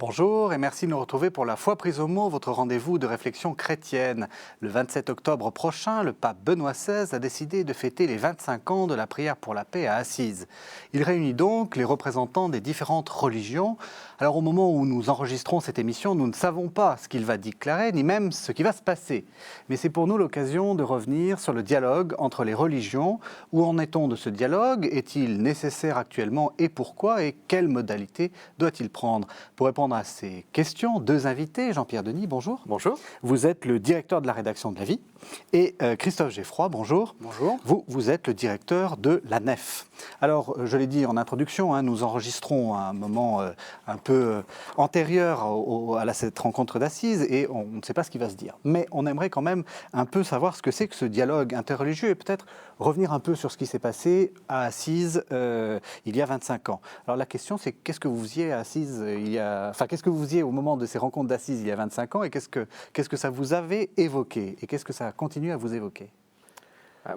Bonjour et merci de nous retrouver pour la Foi prise au mot, votre rendez-vous de réflexion chrétienne. Le 27 octobre prochain, le pape Benoît XVI a décidé de fêter les 25 ans de la prière pour la paix à Assise. Il réunit donc les représentants des différentes religions. Alors au moment où nous enregistrons cette émission, nous ne savons pas ce qu'il va déclarer, ni même ce qui va se passer. Mais c'est pour nous l'occasion de revenir sur le dialogue entre les religions. Où en est-on de ce dialogue? Est-il nécessaire actuellement et pourquoi? Et quelles modalités doit-il prendre? Pour répondre à ces questions, deux invités. Jean-Pierre Denis, bonjour. Bonjour. Vous êtes le directeur de la rédaction de La Vie. Et Christophe Geffroy, bonjour. Bonjour. Vous êtes le directeur de la Nef. Alors, je l'ai dit en introduction, nous enregistrons à un moment un peu antérieur à cette rencontre d'Assise et on ne sait pas ce qui va se dire. Mais on aimerait quand même un peu savoir ce que c'est que ce dialogue interreligieux et peut-être revenir un peu sur ce qui s'est passé à Assise il y a 25 ans. Alors la question, c'est qu'est-ce que vous faisiez à Assise qu'est-ce que vous faisiez au moment de ces rencontres d'Assise il y a 25 ans et qu'est-ce que ça vous avait évoqué et qu'est-ce que ça continue à vous évoquer?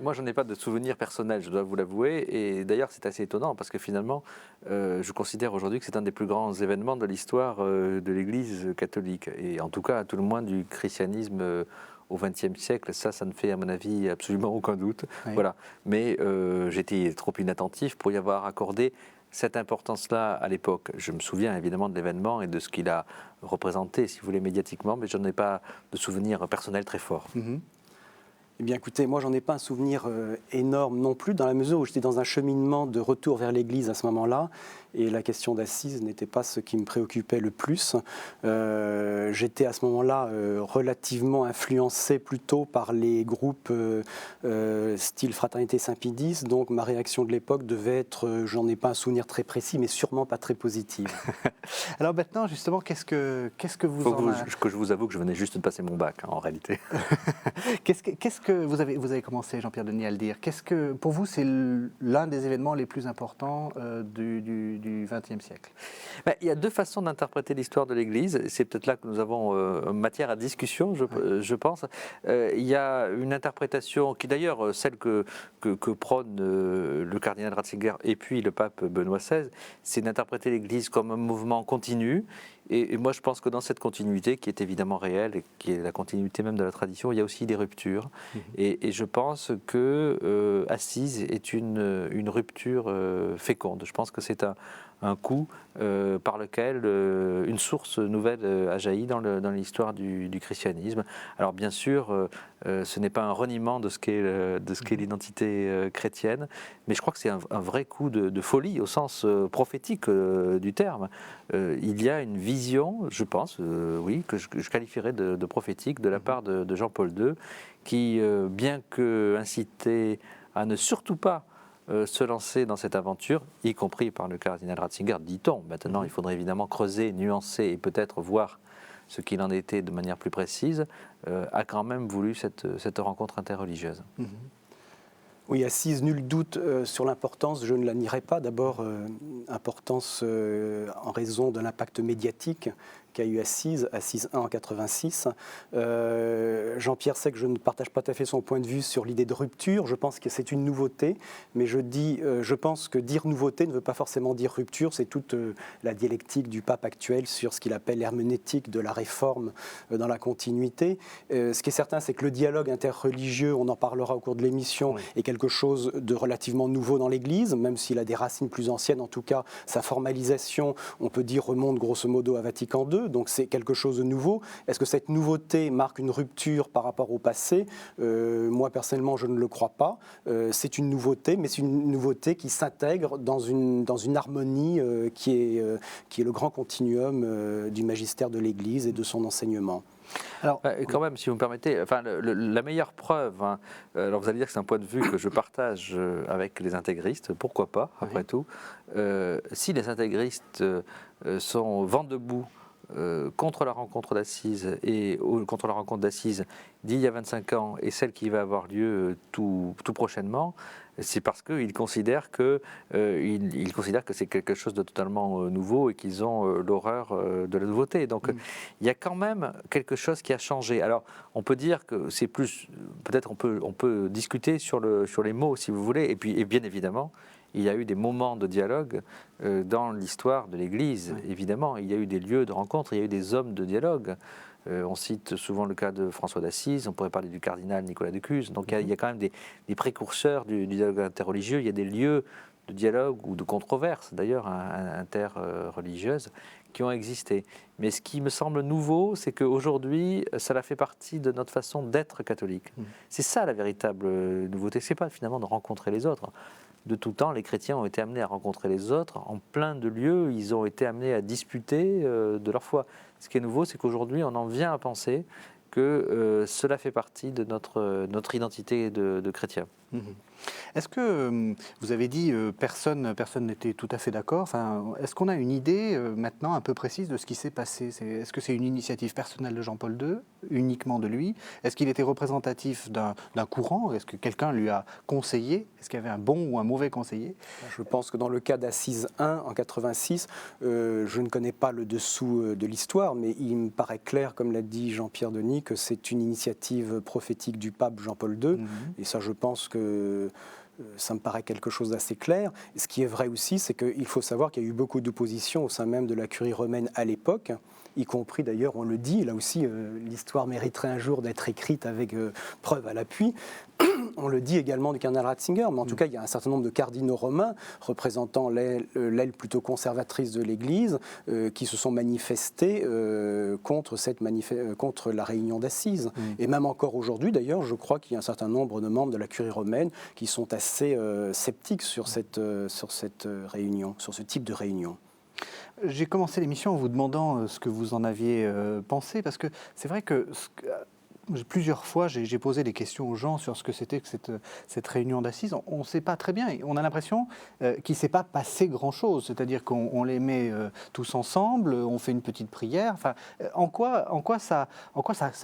Moi, je n'en ai pas de souvenir personnel, je dois vous l'avouer. Et d'ailleurs, c'est assez étonnant parce que finalement, je considère aujourd'hui que c'est un des plus grands événements de l'histoire de l'Église catholique. Et en tout cas, à tout le moins du christianisme au XXe siècle. Ça ne fait à mon avis absolument aucun doute. Oui. Voilà. Mais j'étais trop inattentif pour y avoir accordé cette importance-là à l'époque. Je me souviens évidemment de l'événement et de ce qu'il a représenté, si vous voulez, médiatiquement, mais je n'en ai pas de souvenir personnel très fort. Mm-hmm. Eh bien, écoutez, moi, j'en ai pas un souvenir énorme non plus, dans la mesure où j'étais dans un cheminement de retour vers l'Église à ce moment-là, et la question d'Assise n'était pas ce qui me préoccupait le plus. J'étais à ce moment-là relativement influencé plutôt par les groupes style Fraternité Saint-Pie X, donc ma réaction de l'époque devait être, j'en ai pas un souvenir très précis, mais sûrement pas très positive. Alors maintenant, justement, qu'est-ce que vous que je vous avoue que je venais juste de passer mon bac, en réalité. Qu'est-ce que vous avez commencé, Jean-Pierre Denis, à le dire. Qu'est-ce que, pour vous, c'est l'un des événements les plus importants du XXe siècle? Il y a deux façons d'interpréter l'histoire de l'Église. C'est peut-être là que nous avons matière à discussion, je pense. Il y a une interprétation qui, d'ailleurs, celle que prône le cardinal Ratzinger et puis le pape Benoît XVI, c'est d'interpréter l'Église comme un mouvement continu. Et moi, je pense que dans cette continuité, qui est évidemment réelle et qui est la continuité même de la tradition, il y a aussi des ruptures. Mmh. Et je pense que Assise est une rupture féconde. Je pense que c'est un coup par lequel une source nouvelle a jailli dans l'histoire du christianisme. Alors bien sûr, ce n'est pas un reniement de ce qu'est l'identité chrétienne, mais je crois que c'est un vrai coup de folie au sens prophétique du terme. Il y a une vision, je pense, oui, que je qualifierais de prophétique de la part de Jean-Paul II, qui, bien qu'incité à ne surtout pas se lancer dans cette aventure, y compris par le cardinal Ratzinger, dit-on. Maintenant, il faudrait évidemment creuser, nuancer et peut-être voir ce qu'il en était de manière plus précise, a quand même voulu cette rencontre interreligieuse. Mm-hmm. Oui, Assise, nul doute sur l'importance, je ne la nierai pas. D'abord, importance en raison de l'impact médiatique qu'a eu Assise 1 en 86. Jean-Pierre sait que je ne partage pas tout à fait son point de vue sur l'idée de rupture. Je pense que c'est une nouveauté, mais je pense que dire nouveauté ne veut pas forcément dire rupture. C'est toute la dialectique du pape actuel sur ce qu'il appelle l'herméneutique de la réforme dans la continuité. Ce qui est certain, c'est que le dialogue interreligieux, on en parlera au cours de l'émission, oui, est quelque chose de relativement nouveau dans l'Église, même s'il a des racines plus anciennes. En tout cas, sa formalisation, on peut dire, remonte grosso modo à Vatican II. Donc c'est quelque chose de nouveau. Est-ce que cette nouveauté marque une rupture par rapport au passé? Moi personnellement, je ne le crois pas. C'est une nouveauté, mais c'est une nouveauté qui s'intègre dans une harmonie qui est le grand continuum du magistère de l'Église et de son enseignement. Alors, quand même, si vous me permettez, la meilleure preuve, alors vous allez dire que c'est un point de vue que je partage avec les intégristes, pourquoi pas, après tout, si les intégristes sont vent debout contre la rencontre d'Assise contre la rencontre d'Assise d'il y a 25 ans et celle qui va avoir lieu tout prochainement, c'est parce qu'ils considèrent que c'est quelque chose de totalement nouveau et qu'ils ont l'horreur de la nouveauté. Donc il y a quand même quelque chose qui a changé. Alors on peut dire que c'est plus, peut-être on peut discuter sur les mots si vous voulez, et bien évidemment il y a eu des moments de dialogue dans l'histoire de l'Église, évidemment. Il y a eu des lieux de rencontre, il y a eu des hommes de dialogue. On cite souvent le cas de François d'Assise, on pourrait parler du cardinal Nicolas de Cuse. Donc il y a quand même des précurseurs du dialogue interreligieux, il y a des lieux de dialogue ou de controverse, d'ailleurs, interreligieuse, qui ont existé. Mais ce qui me semble nouveau, c'est qu'aujourd'hui, cela fait partie de notre façon d'être catholique. C'est ça la véritable nouveauté. Ce n'est pas finalement de rencontrer les autres. De tout temps, les chrétiens ont été amenés à rencontrer les autres. En plein de lieux, ils ont été amenés à disputer de leur foi. Ce qui est nouveau, c'est qu'aujourd'hui, on en vient à penser que cela fait partie de notre identité de chrétien. Est-ce que, vous avez dit, personne n'était tout à fait d'accord. Enfin, est-ce qu'on a une idée maintenant un peu précise de ce qui s'est passé? Est-ce que c'est une initiative personnelle de Jean-Paul II, uniquement de lui? Est-ce qu'il était représentatif d'un courant? Est-ce que quelqu'un lui a conseillé? Est-ce qu'il y avait un bon ou un mauvais conseiller? Je pense que dans le cas d'Assise 1 en 86, je ne connais pas le dessous de l'histoire, mais il me paraît clair, comme l'a dit Jean-Pierre Denis, que c'est une initiative prophétique du pape Jean-Paul II. Et ça, je pense que ça me paraît quelque chose d'assez clair. Et ce qui est vrai aussi, c'est qu'il faut savoir qu'il y a eu beaucoup d'opposition au sein même de la curie romaine à l'époque, y compris d'ailleurs, on le dit, là aussi, l'histoire mériterait un jour d'être écrite avec preuve à l'appui. On le dit également du cardinal Ratzinger, mais en tout cas, il y a un certain nombre de cardinaux romains représentant l'aile plutôt conservatrice de l'Église qui se sont manifestés contre la réunion d'Assise. Et même encore aujourd'hui, d'ailleurs, je crois qu'il y a un certain nombre de membres de la curie romaine qui sont assez sceptiques sur cette réunion, sur ce type de réunion. J'ai commencé l'émission en vous demandant ce que vous en aviez pensé, parce que c'est vrai que plusieurs fois, j'ai posé des questions aux gens sur ce que c'était que cette réunion d'assises. On ne sait pas très bien. On a l'impression qu'il ne s'est pas passé grand-chose. C'est-à-dire qu'on les met tous ensemble, on fait une petite prière. Enfin, en quoi ça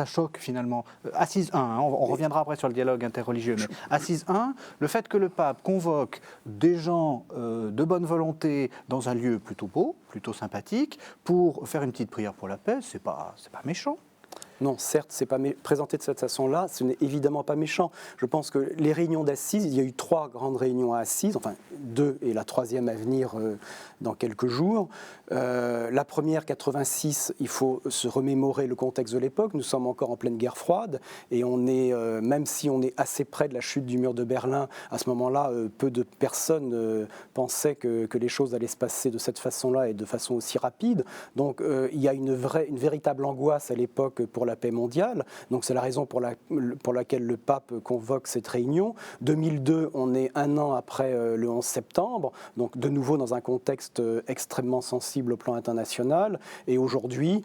choque finalement? Assise 1, hein, on reviendra après sur le dialogue interreligieux, mais Assise 1, le fait que le pape convoque des gens de bonne volonté dans un lieu plutôt beau, plutôt sympathique, pour faire une petite prière pour la paix, c'est pas méchant. Non, certes, c'est pas présenté de cette façon-là, ce n'est évidemment pas méchant. Je pense que les réunions d'assises, il y a eu 3 grandes réunions à assises, enfin 2 et la 3e à venir dans quelques jours. La première, 86, il faut se remémorer le contexte de l'époque. Nous sommes encore en pleine guerre froide et on est, même si on est assez près de la chute du mur de Berlin, à ce moment-là, peu de personnes pensaient que les choses allaient se passer de cette façon-là et de façon aussi rapide. Donc il y a une véritable angoisse à l'époque pour la paix mondiale. Donc c'est la raison pour laquelle le pape convoque cette réunion. 2002, on est 1 an après le 11 septembre, donc de nouveau dans un contexte extrêmement sensible au plan international. Et aujourd'hui,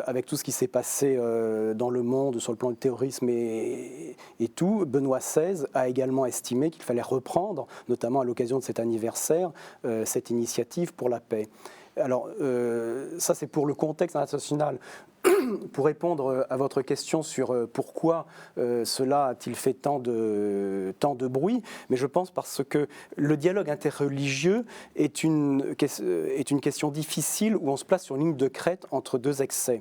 avec tout ce qui s'est passé dans le monde sur le plan du terrorisme et tout, Benoît XVI a également estimé qu'il fallait reprendre, notamment à l'occasion de cet anniversaire, cette initiative pour la paix. Alors, ça c'est pour le contexte international. Pour répondre à votre question sur pourquoi cela a-t-il fait tant de bruit, mais je pense parce que le dialogue interreligieux est une question difficile où on se place sur une ligne de crête entre 2 excès.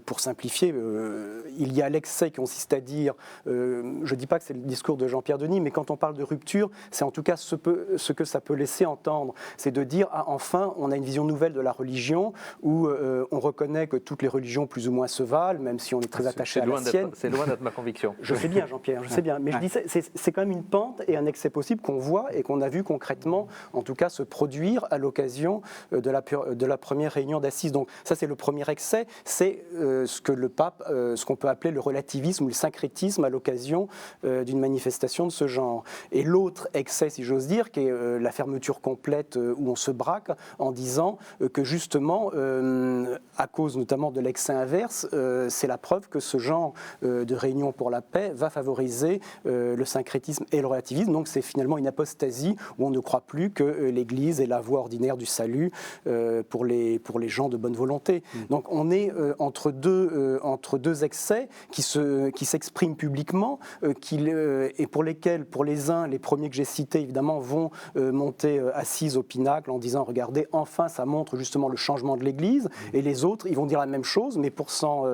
Pour simplifier, il y a l'excès qui consiste à dire, je ne dis pas que c'est le discours de Jean-Pierre Denis, mais quand on parle de rupture, c'est en tout cas ce que ça peut laisser entendre. C'est de dire, ah, enfin, on a une vision nouvelle de la religion, où on reconnaît que toutes les religions plus ou moins se valent, même si on est très attaché à la sienne. C'est loin d'être ma conviction. Je sais bien, Jean-Pierre, je sais bien. Mais je dis, c'est quand même une pente et un excès possible qu'on voit et qu'on a vu concrètement, en tout cas, se produire à l'occasion de la première réunion d'assises. Donc ça, c'est le premier excès. C'est ce que le pape, ce qu'on peut appeler le relativisme ou le syncrétisme à l'occasion d'une manifestation de ce genre. Et l'autre excès, si j'ose dire, qui est la fermeture complète où on se braque en disant que justement, à cause notamment de l'excès inverse, c'est la preuve que ce genre de réunion pour la paix va favoriser le syncrétisme et le relativisme. Donc c'est finalement une apostasie où on ne croit plus que l'Église est la voie ordinaire du salut pour les gens de bonne volonté. Donc on est entre deux excès qui s'expriment publiquement, et pour lesquels, pour les uns, les premiers que j'ai cités évidemment, vont monter assises au pinacle en disant regardez, enfin ça montre justement le changement de l'Église, et les autres, ils vont dire la même chose, mais pour s'en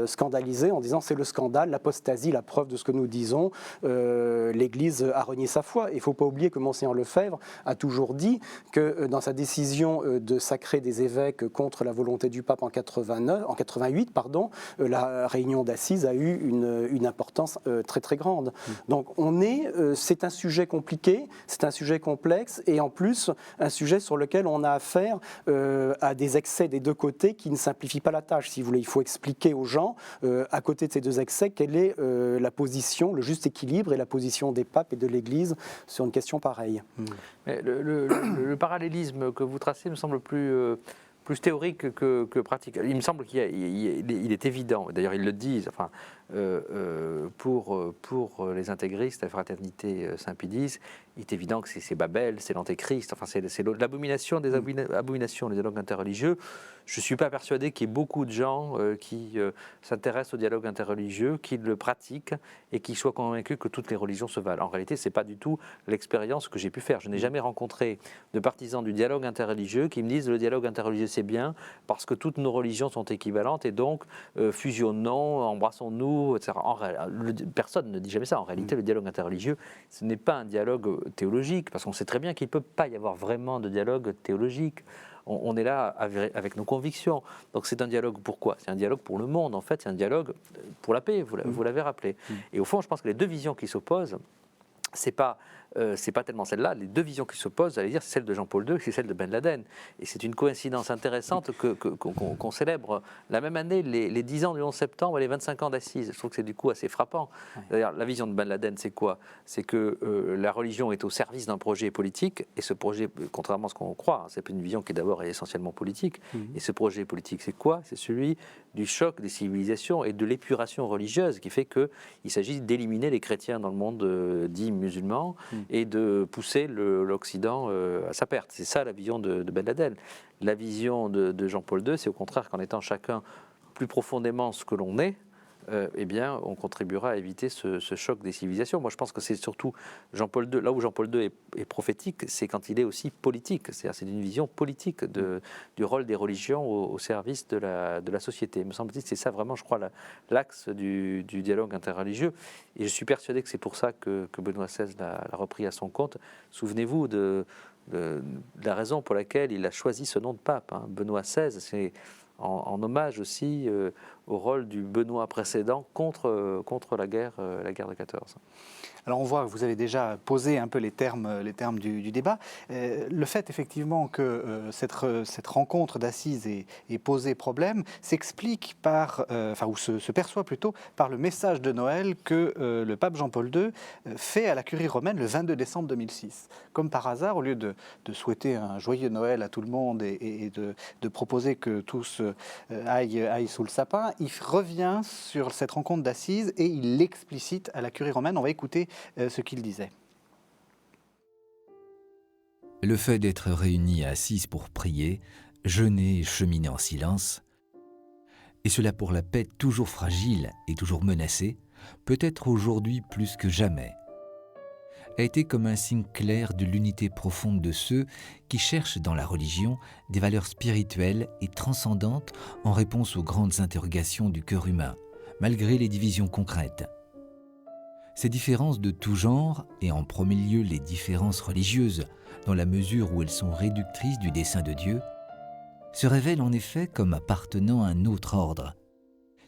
scandaliser en disant c'est le scandale, l'apostasie, la preuve de ce que nous disons, l'Église a renié sa foi. Il ne faut pas oublier que Monseigneur Lefebvre a toujours dit que dans sa décision de sacrer des évêques contre la volonté du pape en 88, la réunion d'Assise a eu une importance très très grande. Donc c'est un sujet compliqué, c'est un sujet complexe, et en plus un sujet sur lequel on a affaire à des excès des deux côtés qui ne simplifient pas la tâche. Si vous voulez, il faut expliquer aux gens, à côté de ces deux excès, quelle est la position, le juste équilibre et la position des papes et de l'Église sur une question pareille. Mais le parallélisme que vous tracez me semble plus théorique que pratique. Il me semble qu'il est évident, d'ailleurs ils le disent, enfin, pour les intégristes, la fraternité Saint-Pédis, il est évident que c'est Babel, c'est l'antéchrist, enfin, c'est l'abomination des abominations, les dialogues interreligieux. Je ne suis pas persuadé qu'il y ait beaucoup de gens qui s'intéressent au dialogue interreligieux, qui le pratiquent et qui soient convaincus que toutes les religions se valent. En réalité, ce n'est pas du tout l'expérience que j'ai pu faire. Je n'ai jamais rencontré de partisans du dialogue interreligieux qui me disent le dialogue interreligieux c'est bien parce que toutes nos religions sont équivalentes et donc fusionnons, embrassons-nous, etc. Personne ne dit jamais ça. En réalité, le dialogue interreligieux, ce n'est pas un dialogue théologique, parce qu'on sait très bien qu'il ne peut pas y avoir vraiment de dialogue théologique. On est là avec nos convictions. Donc c'est un dialogue pourquoi ? C'est un dialogue pour le monde, en fait, c'est un dialogue pour la paix, vous l'avez rappelé. Et au fond, je pense que les deux visions qui s'opposent, c'est pas tellement celle-là. Les deux visions qui s'opposent, j'allais dire, c'est celle de Jean-Paul II et c'est celle de Ben Laden. Et c'est une coïncidence intéressante qu'on célèbre la même année, les 10 ans du 11 septembre et les 25 ans d'Assise. Je trouve que c'est du coup assez frappant. D'ailleurs, la vision de Ben Laden, c'est quoi ? C'est que la religion est au service d'un projet politique, et ce projet, contrairement à ce qu'on croit, c'est une vision qui est d'abord et essentiellement politique. Et ce projet politique, c'est quoi ? C'est celui du choc des civilisations et de l'épuration religieuse, qui fait qu'il s'agit d'éliminer les chrétiens dans le monde dit musulman, et de pousser l'Occident à sa perte. C'est ça la vision de Ben Laden. La vision de Jean-Paul II, c'est au contraire qu'en étant chacun plus profondément ce que l'on est, eh bien, on contribuera à éviter ce choc des civilisations. Moi, je pense que c'est surtout Jean-Paul II, là où Jean-Paul II est prophétique, c'est quand il est aussi politique. C'est-à-dire, c'est une vision politique du rôle des religions au service de la société. Il me semble-t-il que c'est ça vraiment, je crois, l'axe du dialogue interreligieux. Et je suis persuadé que c'est pour ça que Benoît XVI l'a repris à son compte. Souvenez-vous de la raison pour laquelle il a choisi ce nom de pape. Benoît XVI, c'est en hommage aussi au rôle du Benoît précédent contre la guerre de 14. Alors on voit que vous avez déjà posé un peu les termes du débat. Le fait effectivement que cette rencontre d'Assise ait posé problème s'explique ou se perçoit plutôt par le message de Noël que le pape Jean-Paul II fait à la curie romaine le 22 décembre 2006. Comme par hasard, au lieu de souhaiter un joyeux Noël à tout le monde et de proposer que tous aillent sous le sapin, il revient sur cette rencontre d'Assise et il l'explicite à la curie romaine. On va écouter ce qu'il disait. Le fait d'être réunis à Assise pour prier, jeûner et cheminer en silence, et cela pour la paix toujours fragile et toujours menacée, peut-être aujourd'hui plus que jamais, a été comme un signe clair de l'unité profonde de ceux qui cherchent dans la religion des valeurs spirituelles et transcendantes en réponse aux grandes interrogations du cœur humain, malgré les divisions concrètes. Ces différences de tout genre, et en premier lieu les différences religieuses, dans la mesure où elles sont réductrices du dessein de Dieu, se révèlent en effet comme appartenant à un autre ordre.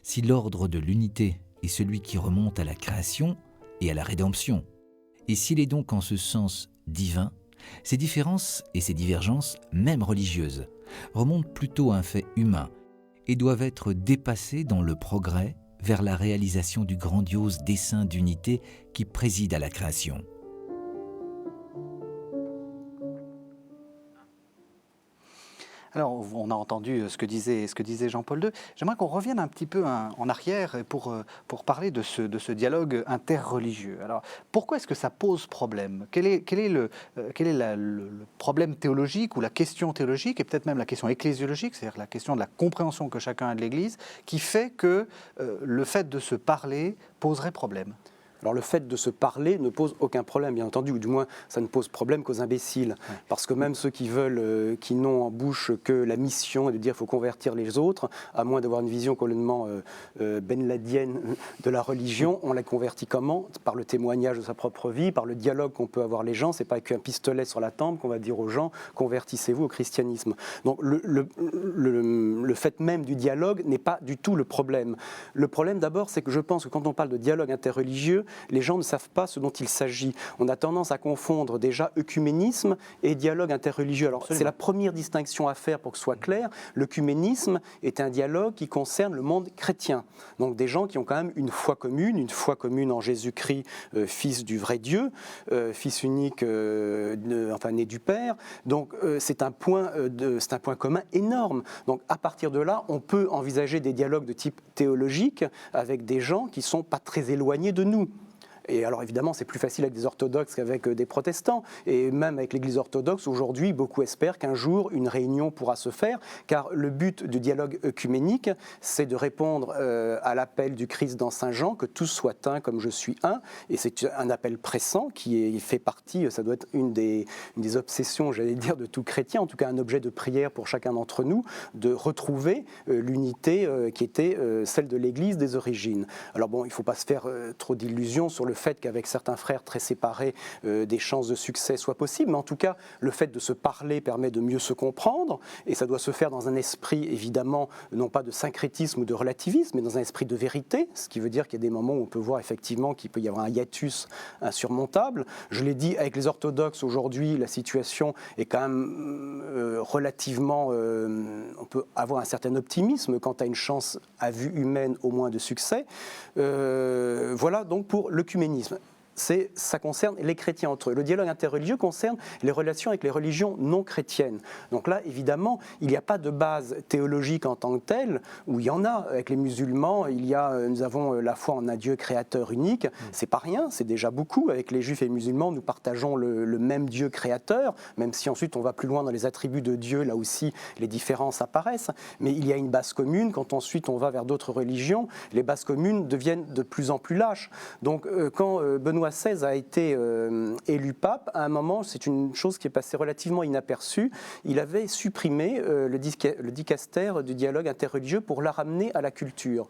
Si l'ordre de l'unité est celui qui remonte à la création et à la rédemption, et s'il est donc en ce sens divin, ces différences et ces divergences, même religieuses, remontent plutôt à un fait humain et doivent être dépassées dans le progrès vers la réalisation du grandiose dessein d'unité qui préside à la création. Alors, on a entendu ce que disait Jean-Paul II. J'aimerais qu'on revienne un petit peu en arrière pour parler de ce dialogue interreligieux. Alors, pourquoi est-ce que ça pose problème ? Quel est le problème théologique ou la question théologique, et peut-être même la question ecclésiologique, c'est-à-dire la question de la compréhension que chacun a de l'Église, qui fait que le fait de se parler poserait problème ? Alors le fait de se parler ne pose aucun problème, bien entendu, ou du moins ça ne pose problème qu'aux imbéciles. Ouais. Parce que même ceux qui veulent, qui n'ont en bouche que la mission et de dire qu'il faut convertir les autres, à moins d'avoir une vision complètement Ben Ladienne de la religion, on la convertit comment ? Par le témoignage de sa propre vie, par le dialogue qu'on peut avoir les gens. C'est pas avec un pistolet sur la tempe qu'on va dire aux gens convertissez-vous au christianisme. Donc le fait même du dialogue n'est pas du tout le problème. Le problème d'abord, c'est que je pense que quand on parle de dialogue interreligieux, les gens ne savent pas ce dont il s'agit. On a tendance à confondre déjà œcuménisme et dialogue interreligieux. Alors, c'est la première distinction à faire pour que ce soit clair. L'œcuménisme est un dialogue qui concerne le monde chrétien. Donc, des gens qui ont quand même une foi commune en Jésus-Christ, Fils du vrai Dieu, Fils unique, né du Père. Donc, c'est un point commun énorme. Donc, à partir de là, on peut envisager des dialogues de type théologique avec des gens qui ne sont pas très éloignés de nous. Et alors évidemment, c'est plus facile avec des orthodoxes qu'avec des protestants. Et même avec l'Église orthodoxe, aujourd'hui, beaucoup espèrent qu'un jour, une réunion pourra se faire, car le but du dialogue œcuménique, c'est de répondre à l'appel du Christ dans Saint Jean, que tous soient un comme je suis un. Et c'est un appel pressant qui fait partie, ça doit être une des obsessions, j'allais dire, de tout chrétien, en tout cas un objet de prière pour chacun d'entre nous, de retrouver l'unité qui était celle de l'Église des origines. Alors bon, il ne faut pas se faire trop d'illusions sur le fait qu'avec certains frères très séparés, des chances de succès soient possibles, mais en tout cas, le fait de se parler permet de mieux se comprendre, et ça doit se faire dans un esprit, évidemment, non pas de syncrétisme ou de relativisme, mais dans un esprit de vérité, ce qui veut dire qu'il y a des moments où on peut voir effectivement qu'il peut y avoir un hiatus insurmontable. Je l'ai dit, avec les orthodoxes, aujourd'hui, la situation est quand même relativement... on peut avoir un certain optimisme quant à une chance à vue humaine au moins de succès. Voilà donc pour l'œcuménisme. Ça concerne les chrétiens entre eux. Le dialogue interreligieux concerne les relations avec les religions non chrétiennes. Donc là, évidemment, il n'y a pas de base théologique en tant que telle, où il y en a. Avec les musulmans, nous avons la foi en un Dieu créateur unique. C'est pas rien, c'est déjà beaucoup. Avec les juifs et les musulmans, nous partageons le même Dieu créateur, même si ensuite on va plus loin dans les attributs de Dieu, là aussi les différences apparaissent. Mais il y a une base commune. Quand ensuite on va vers d'autres religions, les bases communes deviennent de plus en plus lâches. Donc quand Benoît XVI a été élu pape, à un moment, c'est une chose qui est passée relativement inaperçue, il avait supprimé le dicastère du dialogue interreligieux pour la ramener à la culture.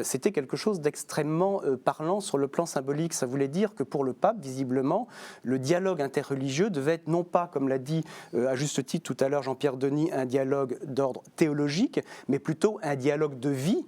C'était quelque chose d'extrêmement parlant sur le plan symbolique. Ça voulait dire que pour le pape, visiblement, le dialogue interreligieux devait être non pas, comme l'a dit à juste titre tout à l'heure Jean-Pierre Denis, un dialogue d'ordre théologique, mais plutôt un dialogue de vie,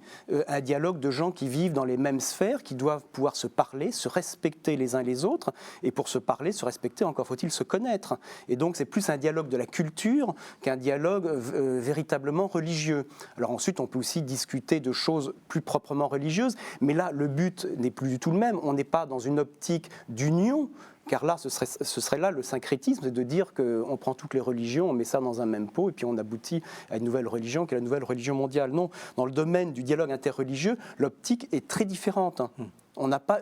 un dialogue de gens qui vivent dans les mêmes sphères, qui doivent pouvoir se parler, se respecter les uns les autres, et pour se parler, se respecter, encore faut-il se connaître. Et donc c'est plus un dialogue de la culture qu'un dialogue véritablement religieux. Alors ensuite, on peut aussi discuter de choses plus proprement religieuses, mais là, le but n'est plus du tout le même. On n'est pas dans une optique d'union, car là, ce serait là le syncrétisme, c'est de dire qu'on prend toutes les religions, on met ça dans un même pot, et puis on aboutit à une nouvelle religion, qui est la nouvelle religion mondiale. Non, dans le domaine du dialogue interreligieux, l'optique est très différente. On n'a pas,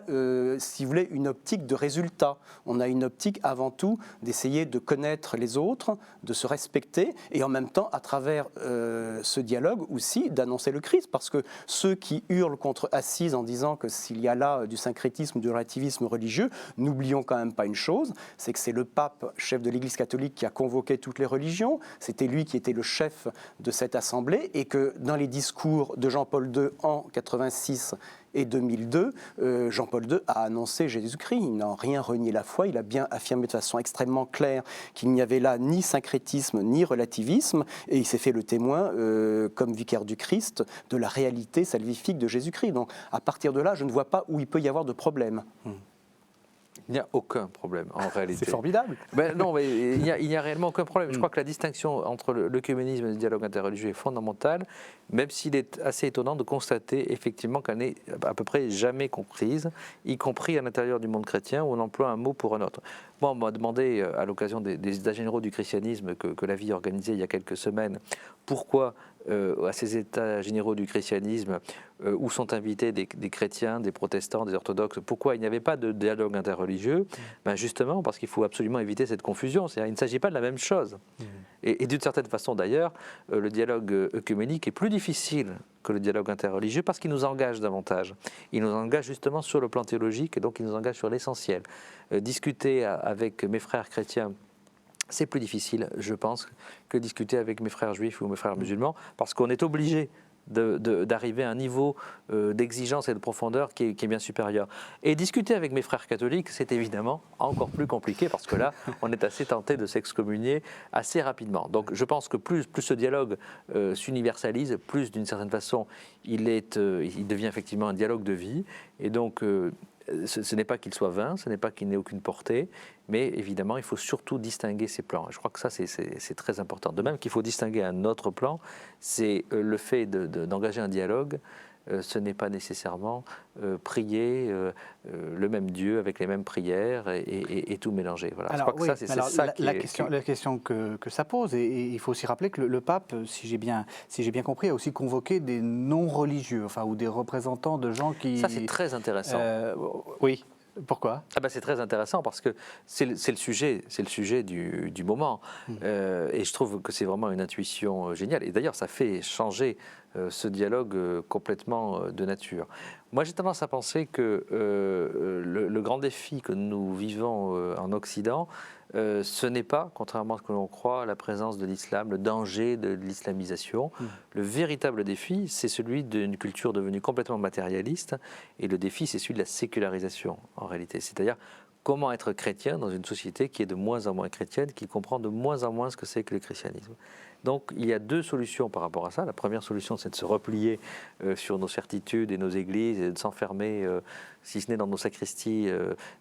si vous voulez, une optique de résultat. On a une optique avant tout d'essayer de connaître les autres, de se respecter, et en même temps, à travers ce dialogue aussi, d'annoncer le Christ. Parce que ceux qui hurlent contre Assise en disant que s'il y a là du syncrétisme, du relativisme religieux, n'oublions quand même pas une chose, c'est que c'est le pape, chef de l'Église catholique, qui a convoqué toutes les religions. C'était lui qui était le chef de cette assemblée, et que dans les discours de Jean-Paul II en 86 et 2002, Jean-Paul II a annoncé Jésus-Christ. Il n'a rien renié la foi, il a bien affirmé de façon extrêmement claire qu'il n'y avait là ni syncrétisme ni relativisme, et il s'est fait le témoin, comme vicaire du Christ, de la réalité salvifique de Jésus-Christ. Donc à partir de là, je ne vois pas où il peut y avoir de problème. Il n'y a aucun problème en réalité. C'est formidable. Non, mais il n'y a réellement aucun problème. Je crois que la distinction entre l'œcuménisme et le dialogue interreligieux est fondamentale, même s'il est assez étonnant de constater effectivement qu'elle n'est à peu près jamais comprise, y compris à l'intérieur du monde chrétien où on emploie un mot pour un autre. Moi, on m'a demandé à l'occasion des États généraux du christianisme que la vie organisait il y a quelques semaines, pourquoi à ces États généraux du christianisme où sont invités des chrétiens, des protestants, des orthodoxes, pourquoi il n'y avait pas de dialogue interreligieux? Justement parce qu'il faut absolument éviter cette confusion, c'est-à-dire il ne s'agit pas de la même chose. Et d'une certaine façon d'ailleurs, le dialogue œcuménique est plus difficile que le dialogue interreligieux parce qu'il nous engage davantage. Il nous engage justement sur le plan théologique et donc il nous engage sur l'essentiel. Discuter avec mes frères chrétiens, c'est plus difficile, je pense, que discuter avec mes frères juifs ou mes frères musulmans, parce qu'on est obligé d'arriver à un niveau d'exigence et de profondeur qui est bien supérieur. Et discuter avec mes frères catholiques, c'est évidemment encore plus compliqué, parce que là, on est assez tenté de s'excommunier assez rapidement. Donc je pense que plus ce dialogue s'universalise, plus d'une certaine façon, il devient effectivement un dialogue de vie, et donc ce n'est pas qu'il soit vain, ce n'est pas qu'il n'ait aucune portée, mais évidemment, il faut surtout distinguer ces plans. Je crois que ça, c'est très important. De même qu'il faut distinguer un autre plan, c'est le fait d'engager un dialogue. Ce n'est pas nécessairement prier le même Dieu avec les mêmes prières et tout mélanger. Voilà. Alors, je crois que ça, c'est ça qui est... La question que ça pose, et il faut aussi rappeler que le pape, si j'ai bien compris, a aussi convoqué des non-religieux, ou des représentants de gens qui... Ça, c'est très intéressant. Oui. Pourquoi ? C'est très intéressant parce que c'est le sujet du moment. Et je trouve que c'est vraiment une intuition géniale. Et d'ailleurs, ça fait changer ce dialogue complètement de nature. Moi, j'ai tendance à penser que le grand défi que nous vivons en Occident, ce n'est pas, contrairement à ce que l'on croit, la présence de l'islam, le danger de l'islamisation. Le véritable défi, c'est celui d'une culture devenue complètement matérialiste, et le défi, c'est celui de la sécularisation, en réalité. C'est-à-dire, comment être chrétien dans une société qui est de moins en moins chrétienne, qui comprend de moins en moins ce que c'est que le christianisme. Donc il y a deux solutions par rapport à ça. La première solution, c'est de se replier sur nos certitudes et nos églises et de s'enfermer, si ce n'est dans nos sacristies,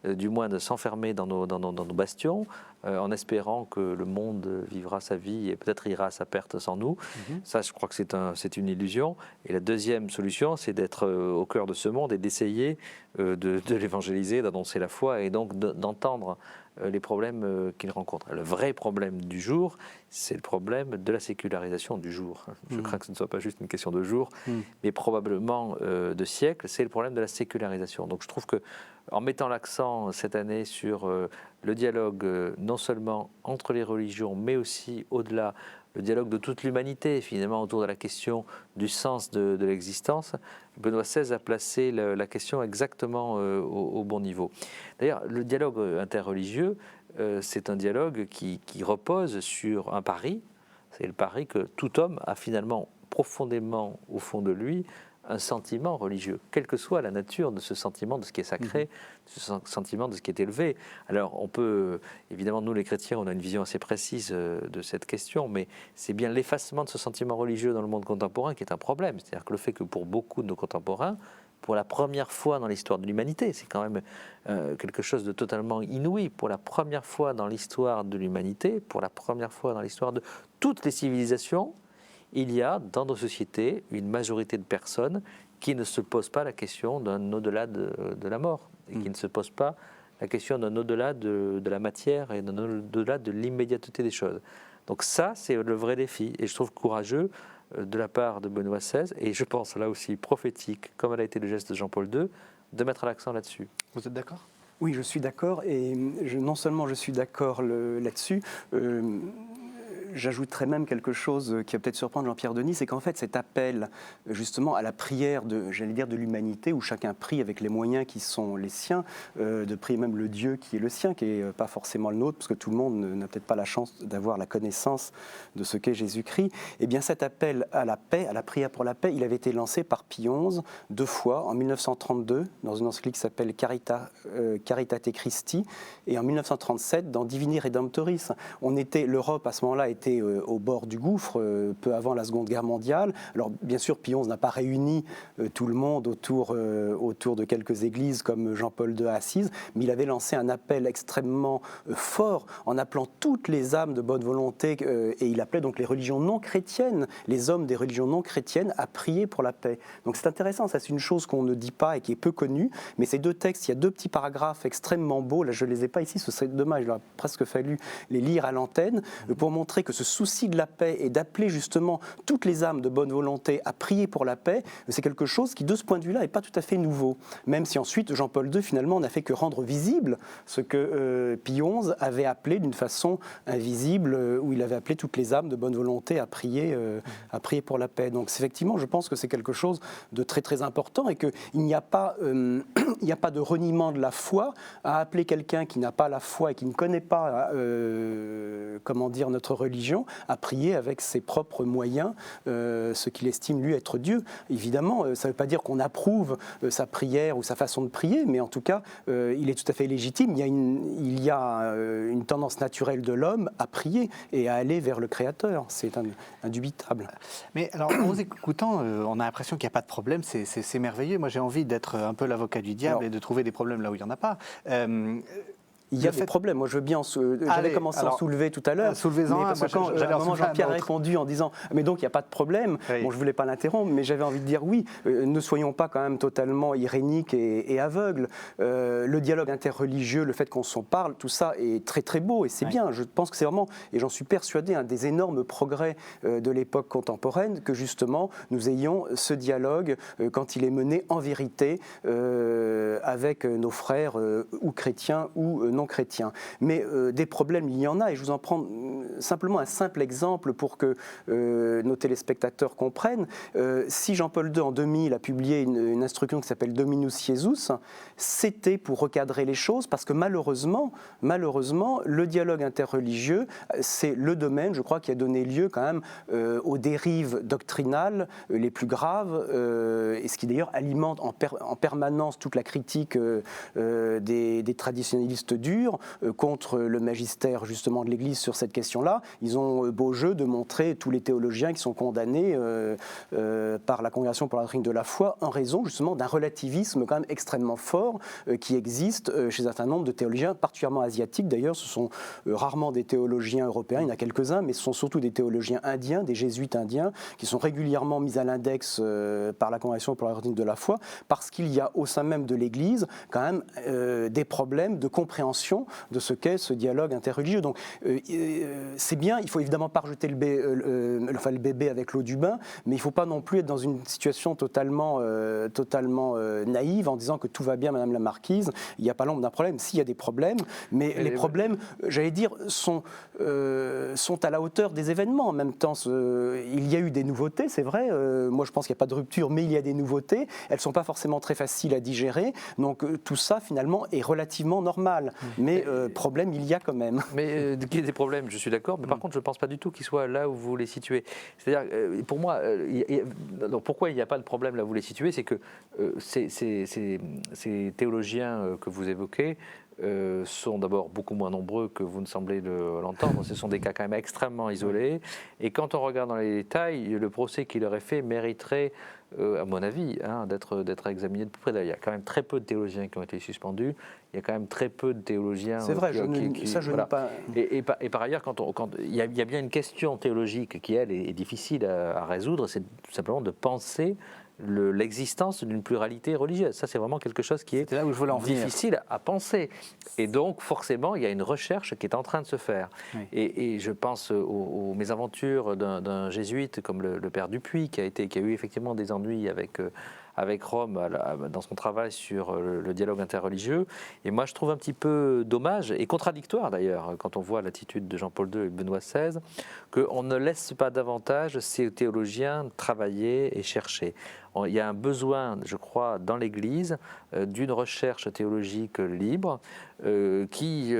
du moins de s'enfermer dans nos bastions, en espérant que le monde vivra sa vie et peut-être ira à sa perte sans nous. Ça, je crois que c'est une illusion. Et la deuxième solution, c'est d'être au cœur de ce monde et d'essayer de l'évangéliser, d'annoncer la foi et donc d'entendre les problèmes qu'il rencontre. Le vrai problème du jour, c'est le problème de la sécularisation du jour. Je crains que ce ne soit pas juste une question de jour, mais probablement de siècles, c'est le problème de la sécularisation. Donc je trouve que en mettant l'accent cette année sur le dialogue non seulement entre les religions, mais aussi au-delà, le dialogue de toute l'humanité, finalement, autour de la question du sens de l'existence, Benoît XVI a placé la question exactement au bon niveau. D'ailleurs, le dialogue interreligieux, c'est un dialogue qui repose sur un pari. C'est le pari que tout homme a finalement profondément au fond de lui un sentiment religieux, quelle que soit la nature de ce sentiment, de ce qui est sacré, de ce sentiment de ce qui est élevé. Alors on peut, évidemment, nous les chrétiens, on a une vision assez précise de cette question, mais c'est bien l'effacement de ce sentiment religieux dans le monde contemporain qui est un problème. C'est-à-dire que le fait que pour beaucoup de nos contemporains, pour la première fois dans l'histoire de l'humanité, c'est quand même quelque chose de totalement inouï, pour la première fois dans l'histoire de l'humanité, pour la première fois dans l'histoire de toutes les civilisations, il y a dans nos sociétés une majorité de personnes qui ne se posent pas la question d'un au-delà de la mort, et qui ne se posent pas la question d'un au-delà de la matière et d'un au-delà de l'immédiateté des choses. Donc ça, c'est le vrai défi, et je trouve courageux de la part de Benoît XVI, et je pense là aussi prophétique, comme elle a été le geste de Jean-Paul II, de mettre l'accent là-dessus. Vous êtes d'accord ? Oui, je suis d'accord, et non seulement je suis d'accord là-dessus, j'ajouterais même quelque chose qui va peut-être surprendre Jean-Pierre Denis, c'est qu'en fait cet appel justement à la prière de l'humanité, où chacun prie avec les moyens qui sont les siens, de prier même le Dieu qui est le sien, qui n'est pas forcément le nôtre, parce que tout le monde n'a peut-être pas la chance d'avoir la connaissance de ce qu'est Jésus-Christ. Et bien cet appel à la paix, à la prière pour la paix, il avait été lancé par Pie XI 2 fois, en 1932 dans une encyclique qui s'appelle Caritate Christi, et en 1937 dans Divini Redemptoris. L'Europe à ce moment-là était était au bord du gouffre, peu avant la Seconde Guerre mondiale. Alors bien sûr, Pie XI n'a pas réuni tout le monde autour de quelques églises comme Jean-Paul II à Assise, mais il avait lancé un appel extrêmement fort en appelant toutes les âmes de bonne volonté, et il appelait donc les religions non chrétiennes, les hommes des religions non chrétiennes, à prier pour la paix. Donc c'est intéressant, ça c'est une chose qu'on ne dit pas et qui est peu connue, mais ces deux textes, il y a deux petits paragraphes extrêmement beaux, là je ne les ai pas ici, ce serait dommage, il aurait presque fallu les lire à l'antenne, pour montrer que ce souci de la paix et d'appeler justement toutes les âmes de bonne volonté à prier pour la paix, c'est quelque chose qui de ce point de vue-là n'est pas tout à fait nouveau, même si ensuite Jean-Paul II finalement n'a fait que rendre visible ce que Pie XI avait appelé d'une façon invisible, où il avait appelé toutes les âmes de bonne volonté à prier pour la paix. Donc effectivement, je pense que c'est quelque chose de très très important et qu'il n'y a pas, il n'y a pas de reniement de la foi à appeler quelqu'un qui n'a pas la foi et qui ne connaît pas, comment dire, notre religion, à prier avec ses propres moyens, ce qu'il estime lui être Dieu. Évidemment, ça ne veut pas dire qu'on approuve sa prière ou sa façon de prier, mais en tout cas, il est tout à fait légitime. Il y a une tendance naturelle de l'homme à prier et à aller vers le Créateur. C'est indubitable. Mais alors, en vous écoutant, on a l'impression qu'il n'y a pas de problème, c'est merveilleux. Moi, j'ai envie d'être un peu l'avocat du diable et de trouver des problèmes là où il n'y en a pas. Il y a des problèmes. Moi, je veux bien. J'avais commencé à en soulever tout à l'heure. Soulevez-en un. Quand Jean-Pierre a répondu en disant « mais donc, il n'y a pas de problème oui. », bon, je ne voulais pas l'interrompre, mais j'avais envie de dire oui, ne soyons pas quand même totalement iréniques et aveugles. Le dialogue interreligieux, le fait qu'on s'en parle, tout ça est très très beau et c'est bien. Je pense que c'est vraiment, et j'en suis persuadé, un des énormes progrès de l'époque contemporaine, que justement, nous ayons ce dialogue quand il est mené en vérité avec nos frères ou chrétiens ou non chrétiens. Mais des problèmes, il y en a, et je vous en prends simplement un simple exemple pour que nos téléspectateurs comprennent. Si Jean-Paul II, en 2000, a publié une instruction qui s'appelle Dominus Jesus, c'était pour recadrer les choses, parce que malheureusement, le dialogue interreligieux, c'est le domaine, je crois, qui a donné lieu quand même aux dérives doctrinales les plus graves, et ce qui d'ailleurs alimente en permanence toute la critique des traditionnalistes durs contre le magistère justement de l'Église sur cette question-là. Ils ont beau jeu de montrer tous les théologiens qui sont condamnés par la Congrégation pour la doctrine de la foi en raison justement d'un relativisme quand même extrêmement fort qui existe chez un certain nombre de théologiens, particulièrement asiatiques d'ailleurs. Ce sont rarement des théologiens européens, il y en a quelques-uns, mais ce sont surtout des théologiens indiens, des jésuites indiens, qui sont régulièrement mis à l'index par la Congrégation pour la doctrine de la foi, parce qu'il y a au sein même de l'Église quand même des problèmes de compréhension de ce qu'est ce dialogue interreligieux. Donc c'est bien, il ne faut évidemment pas rejeter le bébé avec l'eau du bain, mais il ne faut pas non plus être dans une situation totalement naïve en disant que tout va bien, Madame la Marquise, il n'y a pas l'ombre d'un problème. S'il y a des problèmes, mais les problèmes, j'allais dire, sont à la hauteur des événements. En même temps, il y a eu des nouveautés, c'est vrai. Moi, je pense qu'il n'y a pas de rupture, mais il y a des nouveautés. Elles ne sont pas forcément très faciles à digérer. Donc tout ça, finalement, est relativement normal. Mais problème, il y a quand même. Mais qu'il y ait des problèmes, je suis d'accord. Mais par contre, je ne pense pas du tout qu'ils soient là où vous les situez. C'est-à-dire, pour moi, alors pourquoi il n'y a pas de problème là où vous les situez, c'est que ces théologiens que vous évoquez sont d'abord beaucoup moins nombreux que vous ne semblez l'entendre. Ce sont des cas quand même extrêmement isolés. Et quand on regarde dans les détails, le procès qui leur est fait mériterait, à mon avis, d'être examiné de plus près. Il y a quand même très peu de théologiens qui ont été suspendus. Il y a quand même très peu de théologiens. C'est vrai, je n'ai pas. Et par ailleurs, il y a bien une question théologique qui, elle, est difficile à résoudre, c'est tout simplement de penser l'existence d'une pluralité religieuse. Ça, c'est vraiment quelque chose qui est là où je voulais en venir. Difficile à penser. Et donc, forcément, il y a une recherche qui est en train de se faire. Oui. Et je pense aux mésaventures d'un jésuite comme le père Dupuis, qui a eu effectivement des ennuis avec Rome dans son travail sur le dialogue interreligieux. Et moi, je trouve un petit peu dommage, et contradictoire d'ailleurs, quand on voit l'attitude de Jean-Paul II et Benoît XVI, qu'on ne laisse pas davantage ces théologiens travailler et chercher. Il y a un besoin, je crois, dans l'Église, d'une recherche théologique libre, qui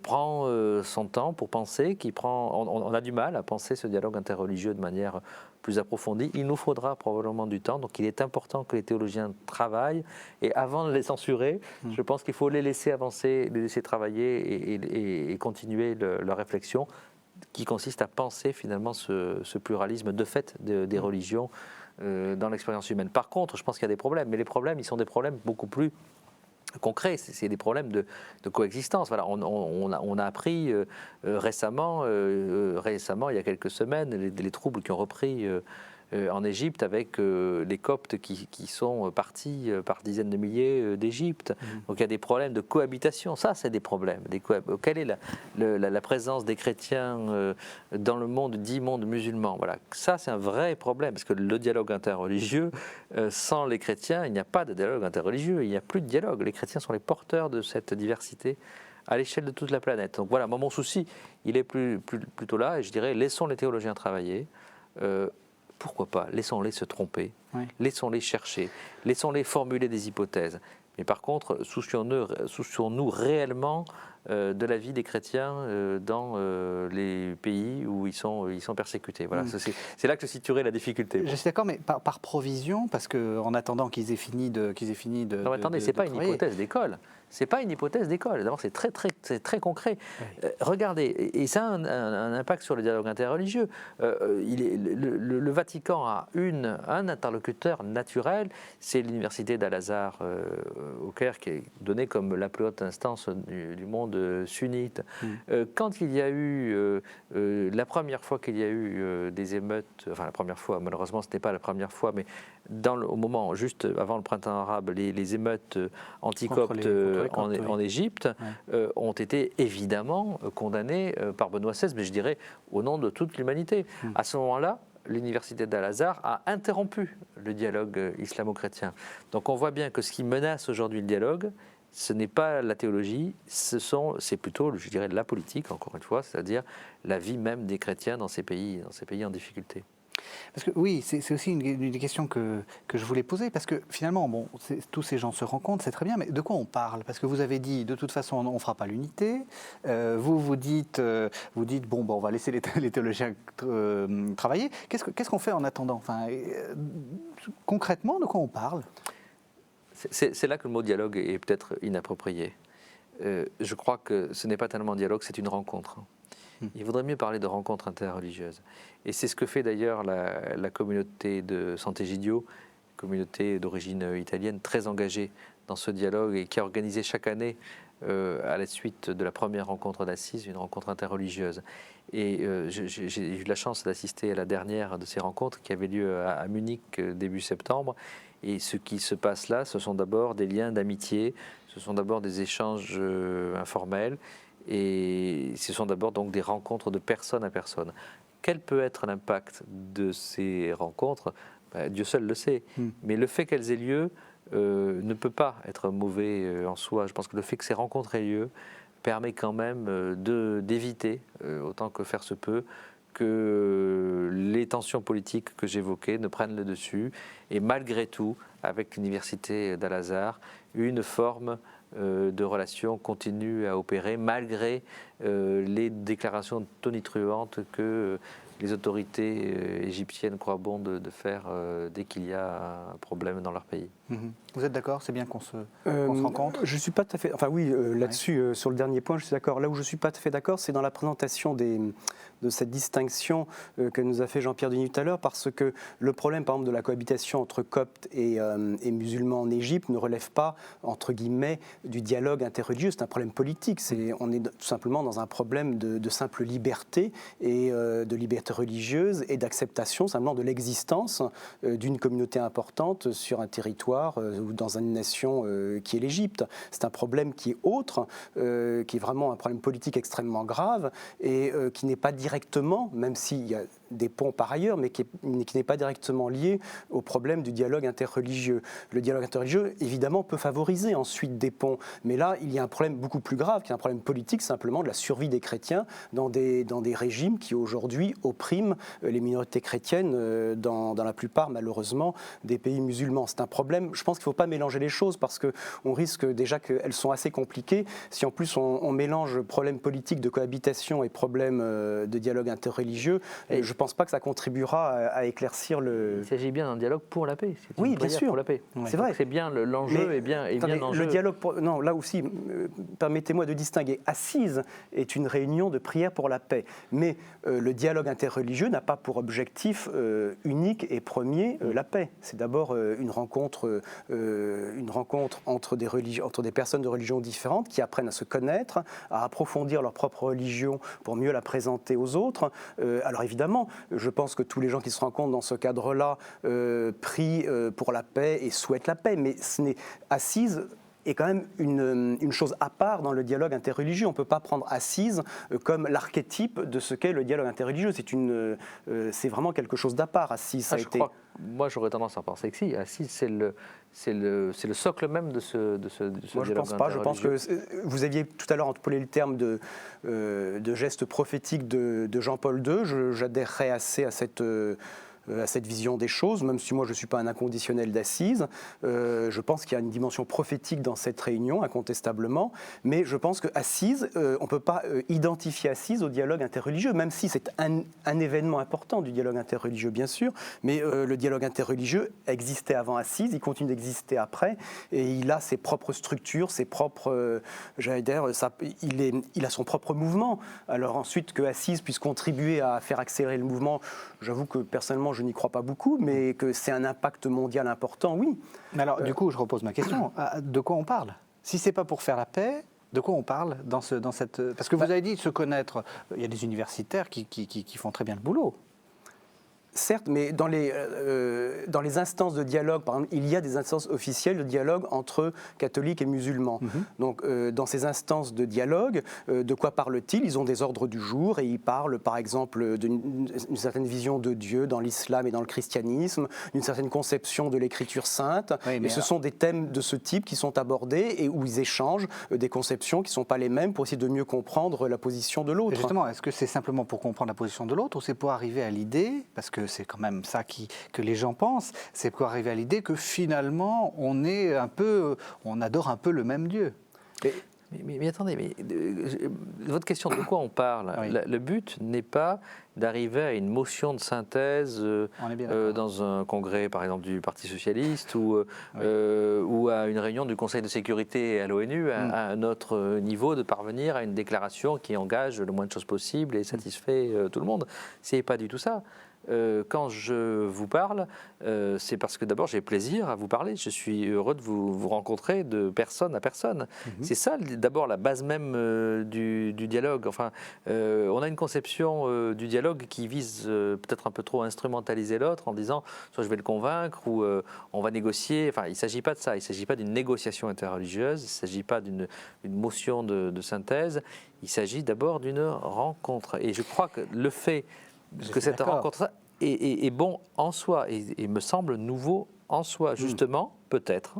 prend son temps pour penser, on a du mal à penser ce dialogue interreligieux de manière plus approfondie. Il nous faudra probablement du temps, donc il est important que les théologiens travaillent, et avant de les censurer, je pense qu'il faut les laisser avancer, les laisser travailler et continuer leur réflexion, qui consiste à penser finalement ce pluralisme de fait des religions dans l'expérience humaine. Par contre, je pense qu'il y a des problèmes, mais les problèmes, ils sont des problèmes beaucoup plus concrets, c'est des problèmes de coexistence. Voilà, on a appris récemment, il y a quelques semaines, les troubles qui ont repris en Égypte avec les Coptes qui sont partis par dizaines de milliers d'Égypte. Donc il y a des problèmes de cohabitation. Ça, c'est des problèmes. Quelle est la présence des chrétiens dans le monde, dit monde musulman? Voilà. Ça, c'est un vrai problème, parce que le dialogue interreligieux, sans les chrétiens, il n'y a pas de dialogue interreligieux. Il n'y a plus de dialogue. Les chrétiens sont les porteurs de cette diversité à l'échelle de toute la planète. Donc voilà, mon souci, il est plutôt là, et je dirais, laissons les théologiens travailler. Pourquoi pas? Laissons-les se tromper, laissons-les chercher, laissons-les formuler des hypothèses. Mais par contre, soucions-nous réellement de la vie des chrétiens dans les pays où ils sont persécutés. Voilà, c'est là que se situerait la difficulté. Je suis d'accord, mais par provision, parce qu'en attendant qu'ils aient fini de... Non, attendez, ce n'est pas une hypothèse d'école. C'est pas une hypothèse d'école. D'abord, c'est très concret. Oui. Regardez, et ça a un impact sur le dialogue interreligieux. Le Vatican a un interlocuteur naturel, c'est l'université d'Al-Azhar au Caire, qui est donnée comme la plus haute instance du monde sunnite. Quand il y a eu la première fois qu'il y a eu des émeutes, enfin la première fois, malheureusement, ce n'était pas la première fois, mais au moment juste avant le printemps arabe, les émeutes anti-coptes en Égypte ont été évidemment condamnées par Benoît XVI, mais je dirais au nom de toute l'humanité. À ce moment-là, l'université d'Al-Azhar a interrompu le dialogue islamo-chrétien. Donc on voit bien que ce qui menace aujourd'hui le dialogue, ce n'est pas la théologie, c'est plutôt, je dirais, la politique, encore une fois, c'est-à-dire la vie même des chrétiens dans ces pays en difficulté. Parce que oui, c'est aussi une des questions que je voulais poser, parce que finalement, bon, tous ces gens se rencontrent, c'est très bien, mais de quoi on parle? Parce que vous avez dit, de toute façon, on ne fera pas l'unité. Vous dites, bon, on va laisser les théologiens travailler. Qu'est-ce qu'on fait en attendant? Enfin, concrètement, de quoi on parle? C'est là que le mot dialogue est peut-être inapproprié. Je crois que ce n'est pas tellement un dialogue, c'est une rencontre. Il vaudrait mieux parler de rencontres interreligieuses. Et c'est ce que fait d'ailleurs la communauté de Sant'Egidio, communauté d'origine italienne, très engagée dans ce dialogue et qui a organisé chaque année, à la suite de la première rencontre d'Assise, une rencontre interreligieuse. Et j'ai eu la chance d'assister à la dernière de ces rencontres qui avait lieu à Munich début septembre. Et ce qui se passe là, ce sont d'abord des liens d'amitié, ce sont d'abord des échanges informels, et ce sont d'abord donc des rencontres de personne à personne. Quel peut être l'impact de ces rencontres? Dieu seul le sait. Mais le fait qu'elles aient lieu ne peut pas être mauvais en soi. Je pense que le fait que ces rencontres aient lieu permet quand même d'éviter, autant que faire se peut, que les tensions politiques que j'évoquais ne prennent le dessus. Et malgré tout, avec l'université d'Al-Azhar, une forme de relations continue à opérer malgré les déclarations tonitruantes que les autorités égyptiennes croient bon de faire dès qu'il y a un problème dans leur pays. Vous êtes d'accord? C'est bien qu'on se rencontre? Je ne suis pas tout à fait... Enfin oui, là-dessus, sur le dernier point, je suis d'accord. Là où je ne suis pas tout à fait d'accord, c'est dans la présentation de cette distinction que nous a fait Jean-Pierre Denis tout à l'heure, parce que le problème, par exemple, de la cohabitation entre coptes et musulmans en Égypte ne relève pas, entre guillemets, du dialogue interreligieux. C'est un problème politique. On est tout simplement dans un problème de simple liberté et de liberté religieuse et d'acceptation simplement de l'existence d'une communauté importante sur un territoire ou dans une nation qui est l'Égypte. C'est un problème qui est autre, qui est vraiment un problème politique extrêmement grave et qui n'est pas directement, même s'il y a des ponts par ailleurs, mais qui n'est pas directement lié au problème du dialogue interreligieux. Le dialogue interreligieux, évidemment, peut favoriser ensuite des ponts, mais là, il y a un problème beaucoup plus grave, qui est un problème politique, simplement de la survie des chrétiens dans des régimes qui, aujourd'hui, oppriment les minorités chrétiennes dans la plupart, malheureusement, des pays musulmans. C'est un problème, je pense qu'il ne faut pas mélanger les choses, parce qu'on risque déjà qu'elles sont assez compliquées. Si en plus on mélange problèmes politiques de cohabitation et problèmes de dialogue interreligieux, je pense pas que ça contribuera à éclaircir le... Il s'agit bien d'un dialogue pour la paix. C'est une Oui, bien prière sûr. pour la paix. C'est vrai. C'est bien l'enjeu Mais, et bien attendez, l'enjeu. le dialogue non, là aussi, permettez-moi de distinguer. Assise est une réunion de prière pour la paix. Mais le dialogue interreligieux n'a pas pour objectif unique et premier la paix. C'est d'abord une rencontre entre des personnes de religions différentes qui apprennent à se connaître, à approfondir leur propre religion pour mieux la présenter aux autres. Alors évidemment, je pense que tous les gens qui se rencontrent dans ce cadre-là prient pour la paix et souhaitent la paix, mais Assise est quand même une chose à part dans le dialogue interreligieux. On ne peut pas prendre Assise comme l'archétype de ce qu'est le dialogue interreligieux. C'est vraiment quelque chose d'à part, Assise. Moi, j'aurais tendance à penser que si. Assise, c'est le socle même de ce Moi, je ne pense pas. Je pense que vous aviez tout à l'heure employé le terme de geste prophétique de Jean-Paul II. J'adhérerais assez à cette vision des choses, même si moi je ne suis pas un inconditionnel d'Assise. Je pense qu'il y a une dimension prophétique dans cette réunion, incontestablement, mais je pense qu'Assise, on ne peut pas identifier Assise au dialogue interreligieux, même si c'est un événement important du dialogue interreligieux, bien sûr, mais le dialogue interreligieux existait avant Assise, il continue d'exister après, et il a ses propres structures, ses propres... il a son propre mouvement. Alors ensuite, que Assise puisse contribuer à faire accélérer le mouvement, j'avoue que personnellement, je n'y crois pas beaucoup, mais que c'est un impact mondial important, oui. Mais alors, du coup, je repose ma question. De quoi on parle? Si ce n'est pas pour faire la paix, de quoi on parle dans cette... Parce que vous avez dit se connaître. Il y a des universitaires qui font très bien le boulot. Certes, mais dans les instances de dialogue, par exemple, il y a des instances officielles de dialogue entre catholiques et musulmans. Donc, dans ces instances de dialogue, de quoi parlent-ils? Ils ont des ordres du jour et ils parlent, par exemple, d'une certaine vision de Dieu dans l'islam et dans le christianisme, d'une certaine conception de l'écriture sainte. Oui, et ce sont des thèmes de ce type qui sont abordés et où ils échangent des conceptions qui ne sont pas les mêmes pour essayer de mieux comprendre la position de l'autre. Justement, est-ce que c'est simplement pour comprendre la position de l'autre ou c'est pour arriver à l'idée, parce que c'est quand même ça que les gens pensent, c'est pour arriver à l'idée que finalement on adore un peu le même Dieu. Mais attendez, votre question de quoi on parle, oui. Le but n'est pas d'arriver à une motion de synthèse dans un congrès, par exemple, du Parti socialiste ou à une réunion du Conseil de sécurité à l'ONU, à un autre niveau, de parvenir à une déclaration qui engage le moins de choses possible et satisfait tout le monde. C'est pas du tout ça. Quand je vous parle, c'est parce que d'abord j'ai plaisir à vous parler. Je suis heureux de vous rencontrer de personne à personne. C'est ça d'abord la base même du dialogue. Enfin, on a une conception du dialogue qui vise peut-être un peu trop à instrumentaliser l'autre en disant soit je vais le convaincre ou on va négocier. Enfin, il ne s'agit pas de ça. Il ne s'agit pas d'une négociation interreligieuse. Il ne s'agit pas d'une motion de synthèse. Il s'agit d'abord d'une rencontre. Et je crois que le fait que cette rencontre est bon en soi et me semble nouveau en soi. Justement, peut-être,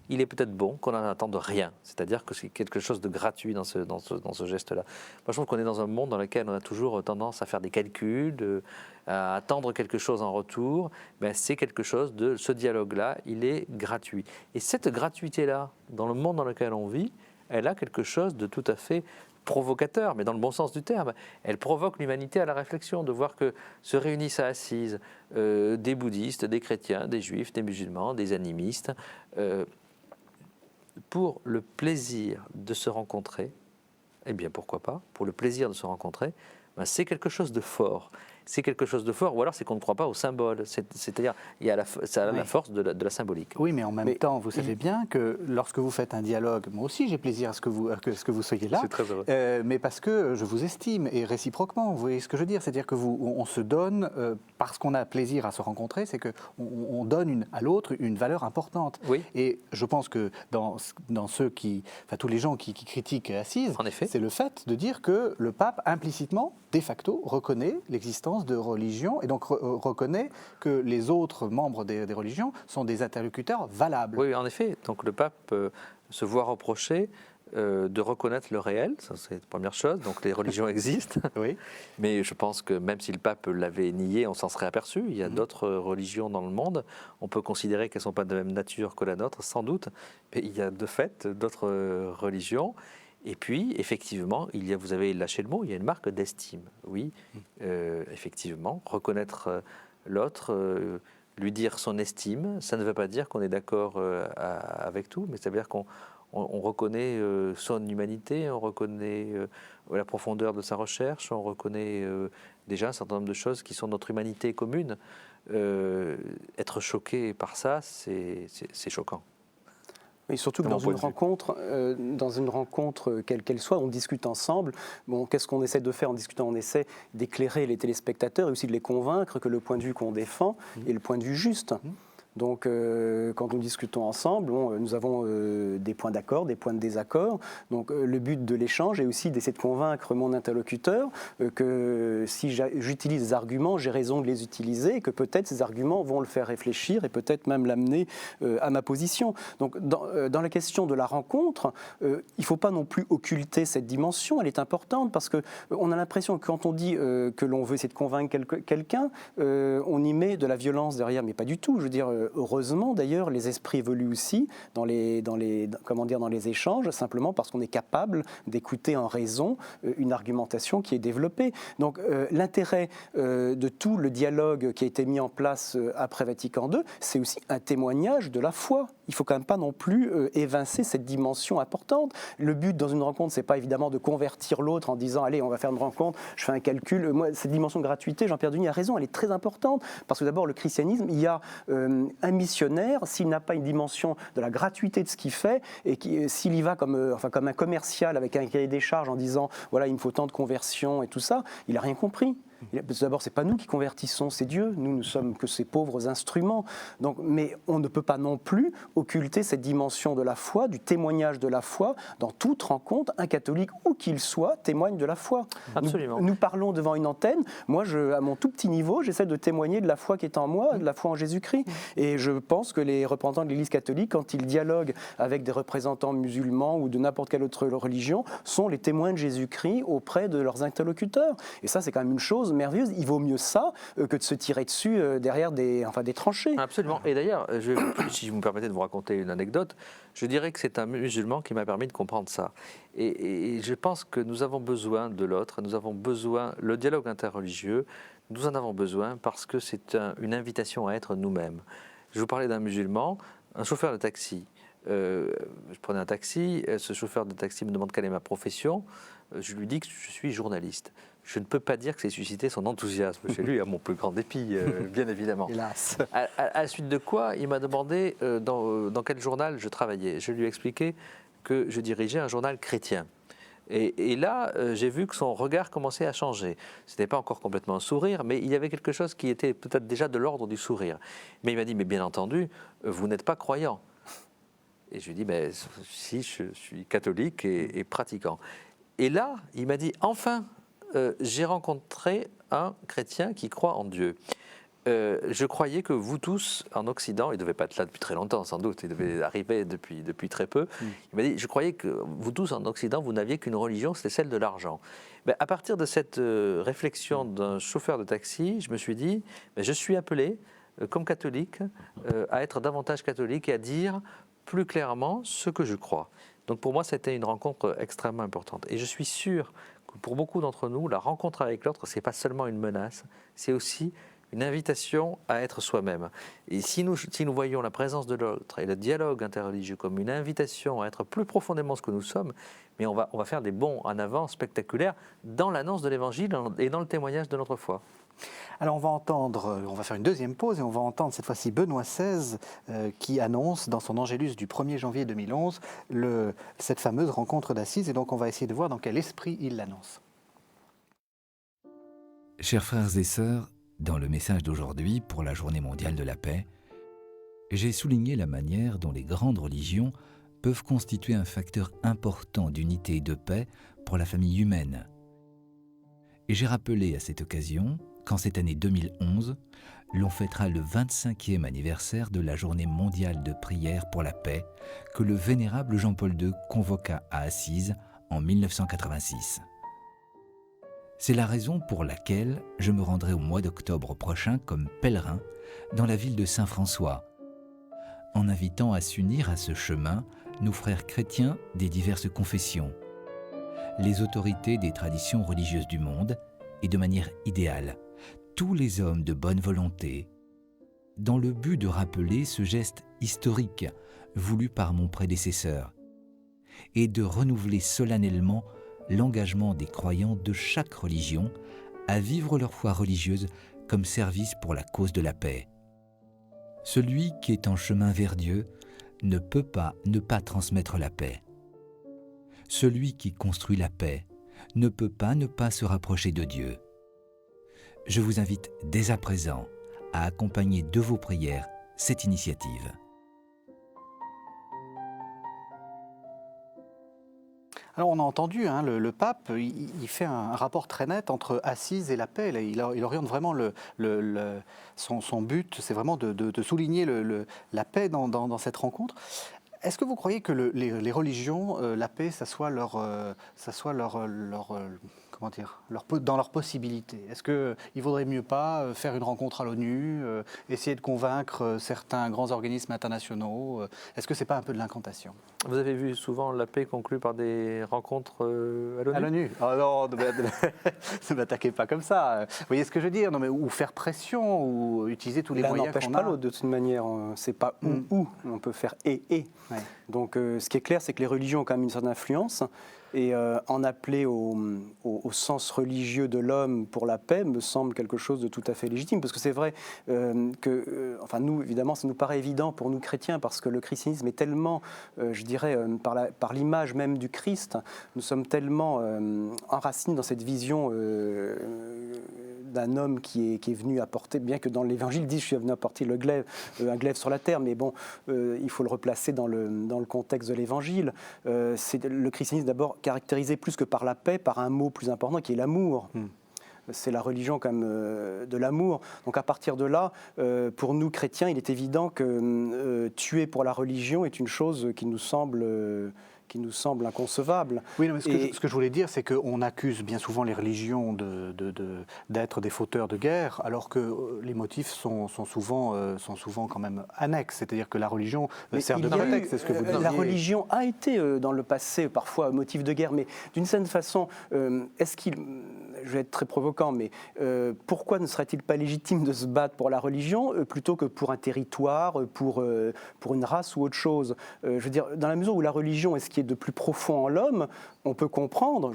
il est peut-être bon qu'on n'en attende rien. C'est-à-dire que c'est quelque chose de gratuit dans ce geste-là. Moi, je trouve qu'on est dans un monde dans lequel on a toujours tendance à faire des calculs, à attendre quelque chose en retour. Ben, c'est quelque chose de ce dialogue-là, il est gratuit. Et cette gratuité-là, dans le monde dans lequel on vit, elle a quelque chose de tout à fait provocateur, mais dans le bon sens du terme. Elle provoque l'humanité à la réflexion, de voir que se réunissent à Assise des bouddhistes, des chrétiens, des juifs, des musulmans, des animistes, pour le plaisir de se rencontrer. Eh bien, pourquoi pas? Pour le plaisir de se rencontrer, ben, c'est quelque chose de fort. C'est quelque chose de fort, ou alors c'est qu'on ne croit pas au symbole. C'est-à-dire, il y a ça a la force de la symbolique. Oui, mais en même temps, vous savez bien que lorsque vous faites un dialogue, moi aussi j'ai plaisir à ce que vous soyez là. C'est très heureux. Mais parce que je vous estime, et réciproquement, vous voyez ce que je veux dire? C'est-à-dire qu'on se donne, parce qu'on a plaisir à se rencontrer, c'est qu'on donne à l'autre une valeur importante. Oui. Et je pense que dans tous les gens qui critiquent Assise, c'est le fait de dire que le pape, implicitement, de facto, reconnaît l'existence de religions et donc reconnaît que les autres membres des religions sont des interlocuteurs valables. Oui, en effet. Donc le pape se voit reprocher de reconnaître le réel, ça c'est la première chose. Donc les religions existent. Oui. Mais je pense que même si le pape l'avait nié, on s'en serait aperçu. Il y a d'autres religions dans le monde. On peut considérer qu'elles ne sont pas de même nature que la nôtre, sans doute. Mais il y a de fait d'autres religions. Et puis, effectivement, vous avez lâché le mot, il y a une marque d'estime. Oui, effectivement, reconnaître l'autre, lui dire son estime, ça ne veut pas dire qu'on est d'accord avec tout, mais ça veut dire qu'on reconnaît son humanité, on reconnaît la profondeur de sa recherche, on reconnaît déjà un certain nombre de choses qui sont notre humanité commune. Être choqué par ça, c'est choquant. Et surtout que dans une rencontre, quelle qu'elle soit, on discute ensemble. Bon, qu'est-ce qu'on essaie de faire en discutant? On essaie d'éclairer les téléspectateurs et aussi de les convaincre que le point de vue qu'on défend est le point de vue juste. Donc, quand nous discutons ensemble, nous avons des points d'accord, des points de désaccord. Donc, le but de l'échange est aussi d'essayer de convaincre mon interlocuteur que si j'utilise des arguments, j'ai raison de les utiliser et que peut-être ces arguments vont le faire réfléchir et peut-être même l'amener à ma position. Donc, dans la question de la rencontre, il ne faut pas non plus occulter cette dimension. Elle est importante parce qu'on a l'impression que quand on dit que l'on veut essayer de convaincre quelqu'un, on y met de la violence derrière, mais pas du tout. Je veux dire, heureusement d'ailleurs, les esprits évoluent aussi dans les échanges, simplement parce qu'on est capable d'écouter en raison une argumentation qui est développée. Donc l'intérêt de tout le dialogue qui a été mis en place après Vatican II, c'est aussi un témoignage de la foi. Il ne faut quand même pas non plus évincer cette dimension importante. Le but dans une rencontre, c'est pas évidemment de convertir l'autre en disant « Allez, on va faire une rencontre, je fais un calcul ». Moi, cette dimension de gratuité, Jean-Pierre Duny a raison, elle est très importante, parce que d'abord, le christianisme, il y a un missionnaire, s'il n'a pas une dimension de la gratuité de ce qu'il fait, et s'il y va comme un commercial avec un cahier des charges en disant « Voilà, il me faut tant de conversions et tout ça », il n'a rien compris. D'abord, ce n'est pas nous qui convertissons, c'est Dieu. Nous ne sommes que ces pauvres instruments. Donc, mais on ne peut pas non plus occulter cette dimension de la foi, du témoignage de la foi. Dans toute rencontre, un catholique, où qu'il soit, témoigne de la foi. Absolument. Nous parlons devant une antenne. Moi, à mon tout petit niveau, j'essaie de témoigner de la foi qui est en moi, de la foi en Jésus-Christ. Et je pense que les représentants de l'Église catholique, quand ils dialoguent avec des représentants musulmans ou de n'importe quelle autre religion, sont les témoins de Jésus-Christ auprès de leurs interlocuteurs. Et ça, c'est quand même une chose merveilleuse. Il vaut mieux ça que de se tirer dessus derrière des tranchées. Absolument. Et d'ailleurs, si vous me permettez de vous raconter une anecdote, je dirais que c'est un musulman qui m'a permis de comprendre ça. Et je pense que nous avons besoin de l'autre, nous avons besoin, le dialogue interreligieux, nous en avons besoin parce que c'est une invitation à être nous-mêmes. Je vous parlais d'un musulman, un chauffeur de taxi. Je prenais un taxi, ce chauffeur de taxi me demande quelle est ma profession. Je lui dis que je suis journaliste. Je ne peux pas dire que c'est suscité son enthousiasme chez lui, à mon plus grand dépit, bien évidemment. Hélas. À la suite de quoi, il m'a demandé dans quel journal je travaillais. Je lui ai expliqué que je dirigeais un journal chrétien. Et là, j'ai vu que son regard commençait à changer. Ce n'était pas encore complètement un sourire, mais il y avait quelque chose qui était peut-être déjà de l'ordre du sourire. Mais il m'a dit, mais bien entendu, vous n'êtes pas croyant. Et je lui ai dit, mais si, je suis catholique et pratiquant. Et là, il m'a dit, enfin, j'ai rencontré un chrétien qui croit en Dieu. Je croyais que vous tous, en Occident, il ne devait pas être là depuis très longtemps sans doute, il devait arriver depuis très peu, il m'a dit, je croyais que vous tous, en Occident, vous n'aviez qu'une religion, c'était celle de l'argent. Mais à partir de cette réflexion d'un chauffeur de taxi, je me suis dit, mais je suis appelé, comme catholique, à être davantage catholique et à dire plus clairement ce que je crois. Donc pour moi, c'était une rencontre extrêmement importante. Et je suis sûr que pour beaucoup d'entre nous, la rencontre avec l'autre, ce n'est pas seulement une menace, c'est aussi une invitation à être soi-même. Et si nous voyons la présence de l'autre et le dialogue interreligieux comme une invitation à être plus profondément ce que nous sommes, mais on va faire des bonds en avant spectaculaires dans l'annonce de l'Évangile et dans le témoignage de notre foi. Alors on va faire une deuxième pause et on va entendre cette fois-ci Benoît XVI qui annonce dans son Angélus du 1er janvier 2011 cette fameuse rencontre d'Assise, et donc on va essayer de voir dans quel esprit il l'annonce. Chers frères et sœurs, dans le message d'aujourd'hui pour la Journée mondiale de la paix, j'ai souligné la manière dont les grandes religions peuvent constituer un facteur important d'unité et de paix pour la famille humaine. Et j'ai rappelé à cette occasion qu'en cette année 2011, l'on fêtera le 25e anniversaire de la Journée mondiale de prière pour la paix que le vénérable Jean-Paul II convoqua à Assise en 1986. C'est la raison pour laquelle je me rendrai au mois d'octobre prochain comme pèlerin dans la ville de Saint-François, en invitant à s'unir à ce chemin nos frères chrétiens des diverses confessions, les autorités des traditions religieuses du monde et de manière idéale, tous les hommes de bonne volonté, dans le but de rappeler ce geste historique voulu par mon prédécesseur et de renouveler solennellement l'engagement des croyants de chaque religion à vivre leur foi religieuse comme service pour la cause de la paix. Celui qui est en chemin vers Dieu ne peut pas ne pas transmettre la paix. Celui qui construit la paix ne peut pas ne pas se rapprocher de Dieu. Je vous invite dès à présent à accompagner de vos prières cette initiative. Alors on a entendu, hein, le pape, il fait un rapport très net entre Assise et la paix. Il oriente vraiment son but, c'est vraiment de souligner la paix dans cette rencontre. Est-ce que vous croyez que les religions, la paix, ça soit comment dire, dans leurs possibilités? Est-ce qu'il ne vaudrait mieux pas faire une rencontre à l'ONU, essayer de convaincre certains grands organismes internationaux? Est-ce que ce n'est pas un peu de l'incantation? Vous avez vu souvent la paix conclue par des rencontres à l'ONU? À l'ONU? Oh non, ne m'attaquez pas comme ça. Vous voyez ce que je veux dire? Non, mais, ou faire pression, ou utiliser tous les moyens qu'on a. L'un n'empêche pas l'autre, de toute manière. C'est pas ou. On peut faire et. Ouais. Donc ce qui est clair, c'est que les religions ont quand même une certaine influence. Et en appeler au sens religieux de l'homme pour la paix me semble quelque chose de tout à fait légitime. Parce que c'est vrai enfin nous, évidemment, ça nous paraît évident pour nous chrétiens, parce que le christianisme est tellement, je dirais, par l'image même du Christ, nous sommes tellement enracinés dans cette vision d'un homme qui est venu apporter, bien que dans l'Évangile dit « je suis venu apporter un glaive sur la terre », mais bon, il faut le replacer dans le contexte de l'Évangile. C'est le christianisme d'abord caractérisé plus que par la paix, par un mot plus important qui est l'amour. C'est la religion quand même de l'amour. Donc à partir de là, pour nous chrétiens, il est évident que tuer pour la religion est une chose qui nous semble inconcevable. Oui, non, mais ce que je voulais dire, c'est qu'on accuse bien souvent les religions d'être des fauteurs de guerre, alors que les motifs sont souvent quand même annexes. C'est-à-dire que la religion sert de prétexte, c'est ce que vous disiez. La religion a été dans le passé parfois motif de guerre, mais d'une certaine façon, je vais être très provoquant, mais pourquoi ne serait-il pas légitime de se battre pour la religion plutôt que pour un territoire, pour une race ou autre chose? Je veux dire, dans la mesure où la religion est ce qui est de plus profond en l'homme, on peut comprendre,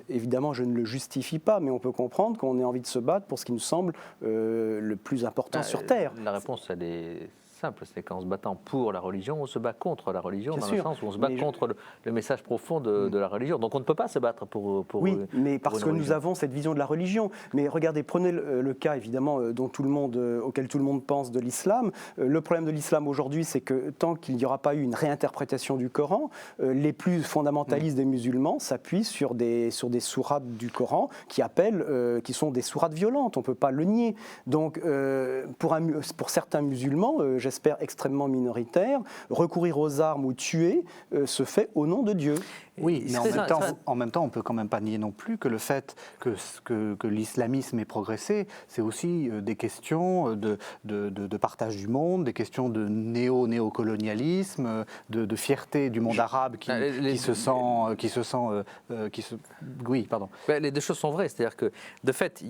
évidemment je ne le justifie pas, mais on peut comprendre qu'on ait envie de se battre pour ce qui nous semble le plus important sur Terre. La réponse, elle est simple, c'est qu'en se battant pour la religion, on se bat contre la religion, dans le sens où on se bat contre le message profond de la religion. Donc on ne peut pas se battre pour oui, mais parce que religion. Nous avons cette vision de la religion. Mais regardez, prenez le cas évidemment auquel tout le monde pense de l'islam. Le problème de l'islam aujourd'hui, c'est que tant qu'il n'y aura pas eu une réinterprétation du Coran, les plus fondamentalistes des musulmans s'appuient sur des sourates du Coran qui sont des sourates violentes. On ne peut pas le nier. Donc pour certains musulmans, j'espère extrêmement minoritaires, recourir aux armes ou tuer se fait au nom de Dieu. Oui, mais en même temps, on ne peut quand même pas nier non plus que le fait que l'islamisme ait progressé, c'est aussi des questions de partage du monde, des questions de néocolonialisme, de fierté du monde arabe Oui, pardon. Les deux choses sont vraies, c'est-à-dire que de fait,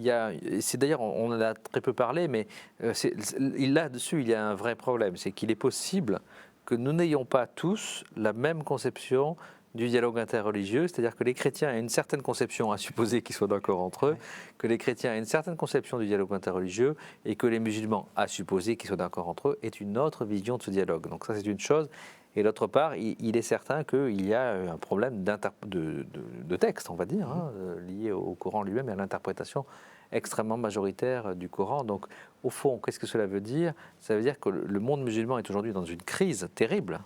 c'est d'ailleurs, on en a très peu parlé, mais là-dessus, il y a un vrai problème, c'est qu'il est possible que nous n'ayons pas tous la même conception du dialogue interreligieux, c'est-à-dire que les chrétiens aient une certaine conception, à supposer qu'ils soient d'accord entre eux, que les chrétiens aient une certaine conception du dialogue interreligieux et que les musulmans, à supposer qu'ils soient d'accord entre eux, aient une autre vision de ce dialogue. Donc ça, c'est une chose. Et d'autre part, il est certain qu'il y a un problème de texte, on va dire, lié au Coran lui-même et à l'interprétation extrêmement majoritaire du Coran. Donc, au fond, qu'est-ce que cela veut dire? Ça veut dire que le monde musulman est aujourd'hui dans une crise terrible,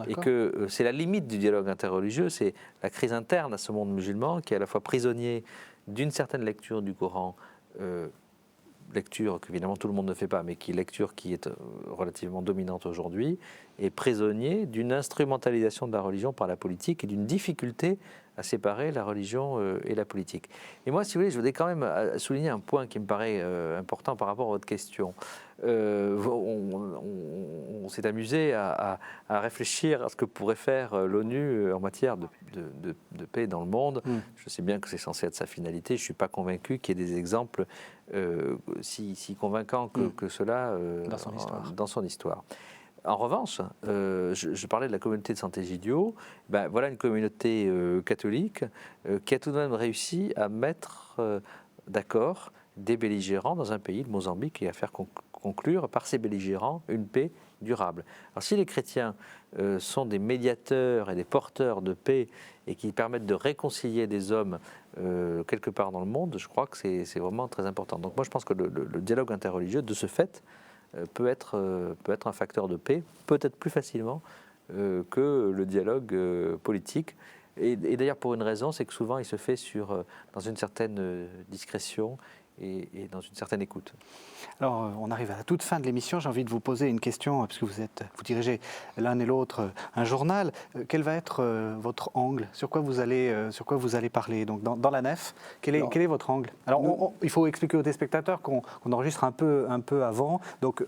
et que c'est la limite du dialogue interreligieux, c'est la crise interne à ce monde musulman qui est à la fois prisonnier d'une certaine lecture du Coran, lecture qu'évidemment tout le monde ne fait pas, mais lecture qui est relativement dominante aujourd'hui, et prisonnier d'une instrumentalisation de la religion par la politique et d'une difficulté à séparer la religion et la politique. Et moi, si vous voulez, je voudrais quand même souligner un point qui me paraît important par rapport à votre question. On s'est amusé à réfléchir à ce que pourrait faire l'ONU en matière de paix dans le monde. Je sais bien que c'est censé être sa finalité. Je ne suis pas convaincu qu'il y ait des exemples si convaincants que cela dans son histoire. En revanche, je parlais de la communauté de Sant'Egidio. Voilà une communauté catholique qui a tout de même réussi à mettre d'accord des belligérants dans un pays, le Mozambique, et à faire conclure par ces belligérants une paix durable. Alors si les chrétiens sont des médiateurs et des porteurs de paix et qui permettent de réconcilier des hommes quelque part dans le monde, je crois que c'est vraiment très important. Donc moi je pense que le dialogue interreligieux, de ce fait, peut être un facteur de paix, peut-être plus facilement que le dialogue politique. Et d'ailleurs pour une raison, c'est que souvent il se fait dans une certaine discrétion et dans une certaine écoute. Alors, on arrive à la toute fin de l'émission. J'ai envie de vous poser une question, puisque vous dirigez l'un et l'autre un journal. Quel va être votre angle ? Sur quoi vous allez parler ? Donc, dans la nef, quel est votre angle ? Alors, il faut expliquer aux téléspectateurs qu'on enregistre un peu avant. Donc,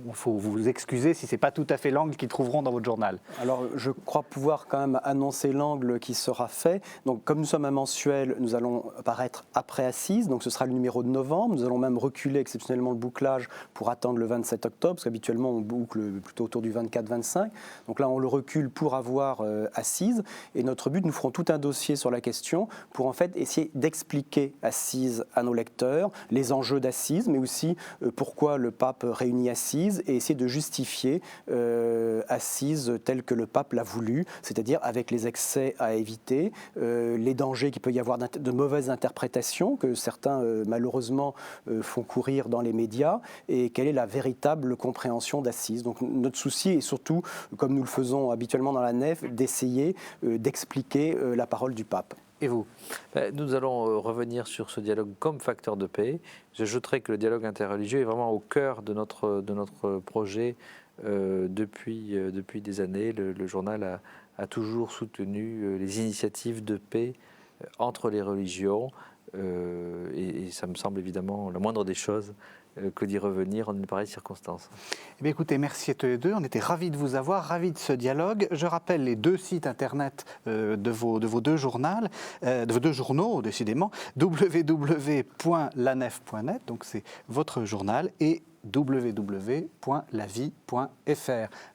il faut vous excuser si ce n'est pas tout à fait l'angle qu'ils trouveront dans votre journal. Alors, je crois pouvoir quand même annoncer l'angle qui sera fait. Donc, comme nous sommes un mensuel, nous allons paraître après Assise. Donc, ce sera le numéro de novembre. Nous allons même reculer exceptionnellement le bouclage pour attendre le 27 octobre, parce qu'habituellement, on boucle plutôt autour du 24-25. Donc là, on le recule pour avoir Assise. Et notre but, nous ferons tout un dossier sur la question pour en fait essayer d'expliquer Assise à nos lecteurs, les enjeux d'Assise, mais aussi pourquoi le pape réunit Assise, et essayer de justifier Assise tel que le pape l'a voulu, c'est-à-dire avec les excès à éviter, les dangers qu'il peut y avoir de mauvaises interprétations que certains malheureusement font courir dans les médias, et quelle est la véritable compréhension d'Assise. Donc notre souci est surtout, comme nous le faisons habituellement dans la nef, d'essayer d'expliquer la parole du pape. Et vous ? Nous allons revenir sur ce dialogue comme facteur de paix. J'ajouterai que le dialogue interreligieux est vraiment au cœur de notre projet depuis des années. Le journal a toujours soutenu les initiatives de paix entre les religions et ça me semble évidemment la moindre des choses que d'y revenir en une pareille circonstance. Eh bien, écoutez, merci à tous les deux. On était ravis de vous avoir, ravis de ce dialogue. Je rappelle les deux sites internet de vos deux journaux, décidément, www.lanef.net, donc c'est votre journal, et www.lavie.fr.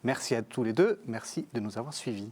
Merci à tous les deux, merci de nous avoir suivis.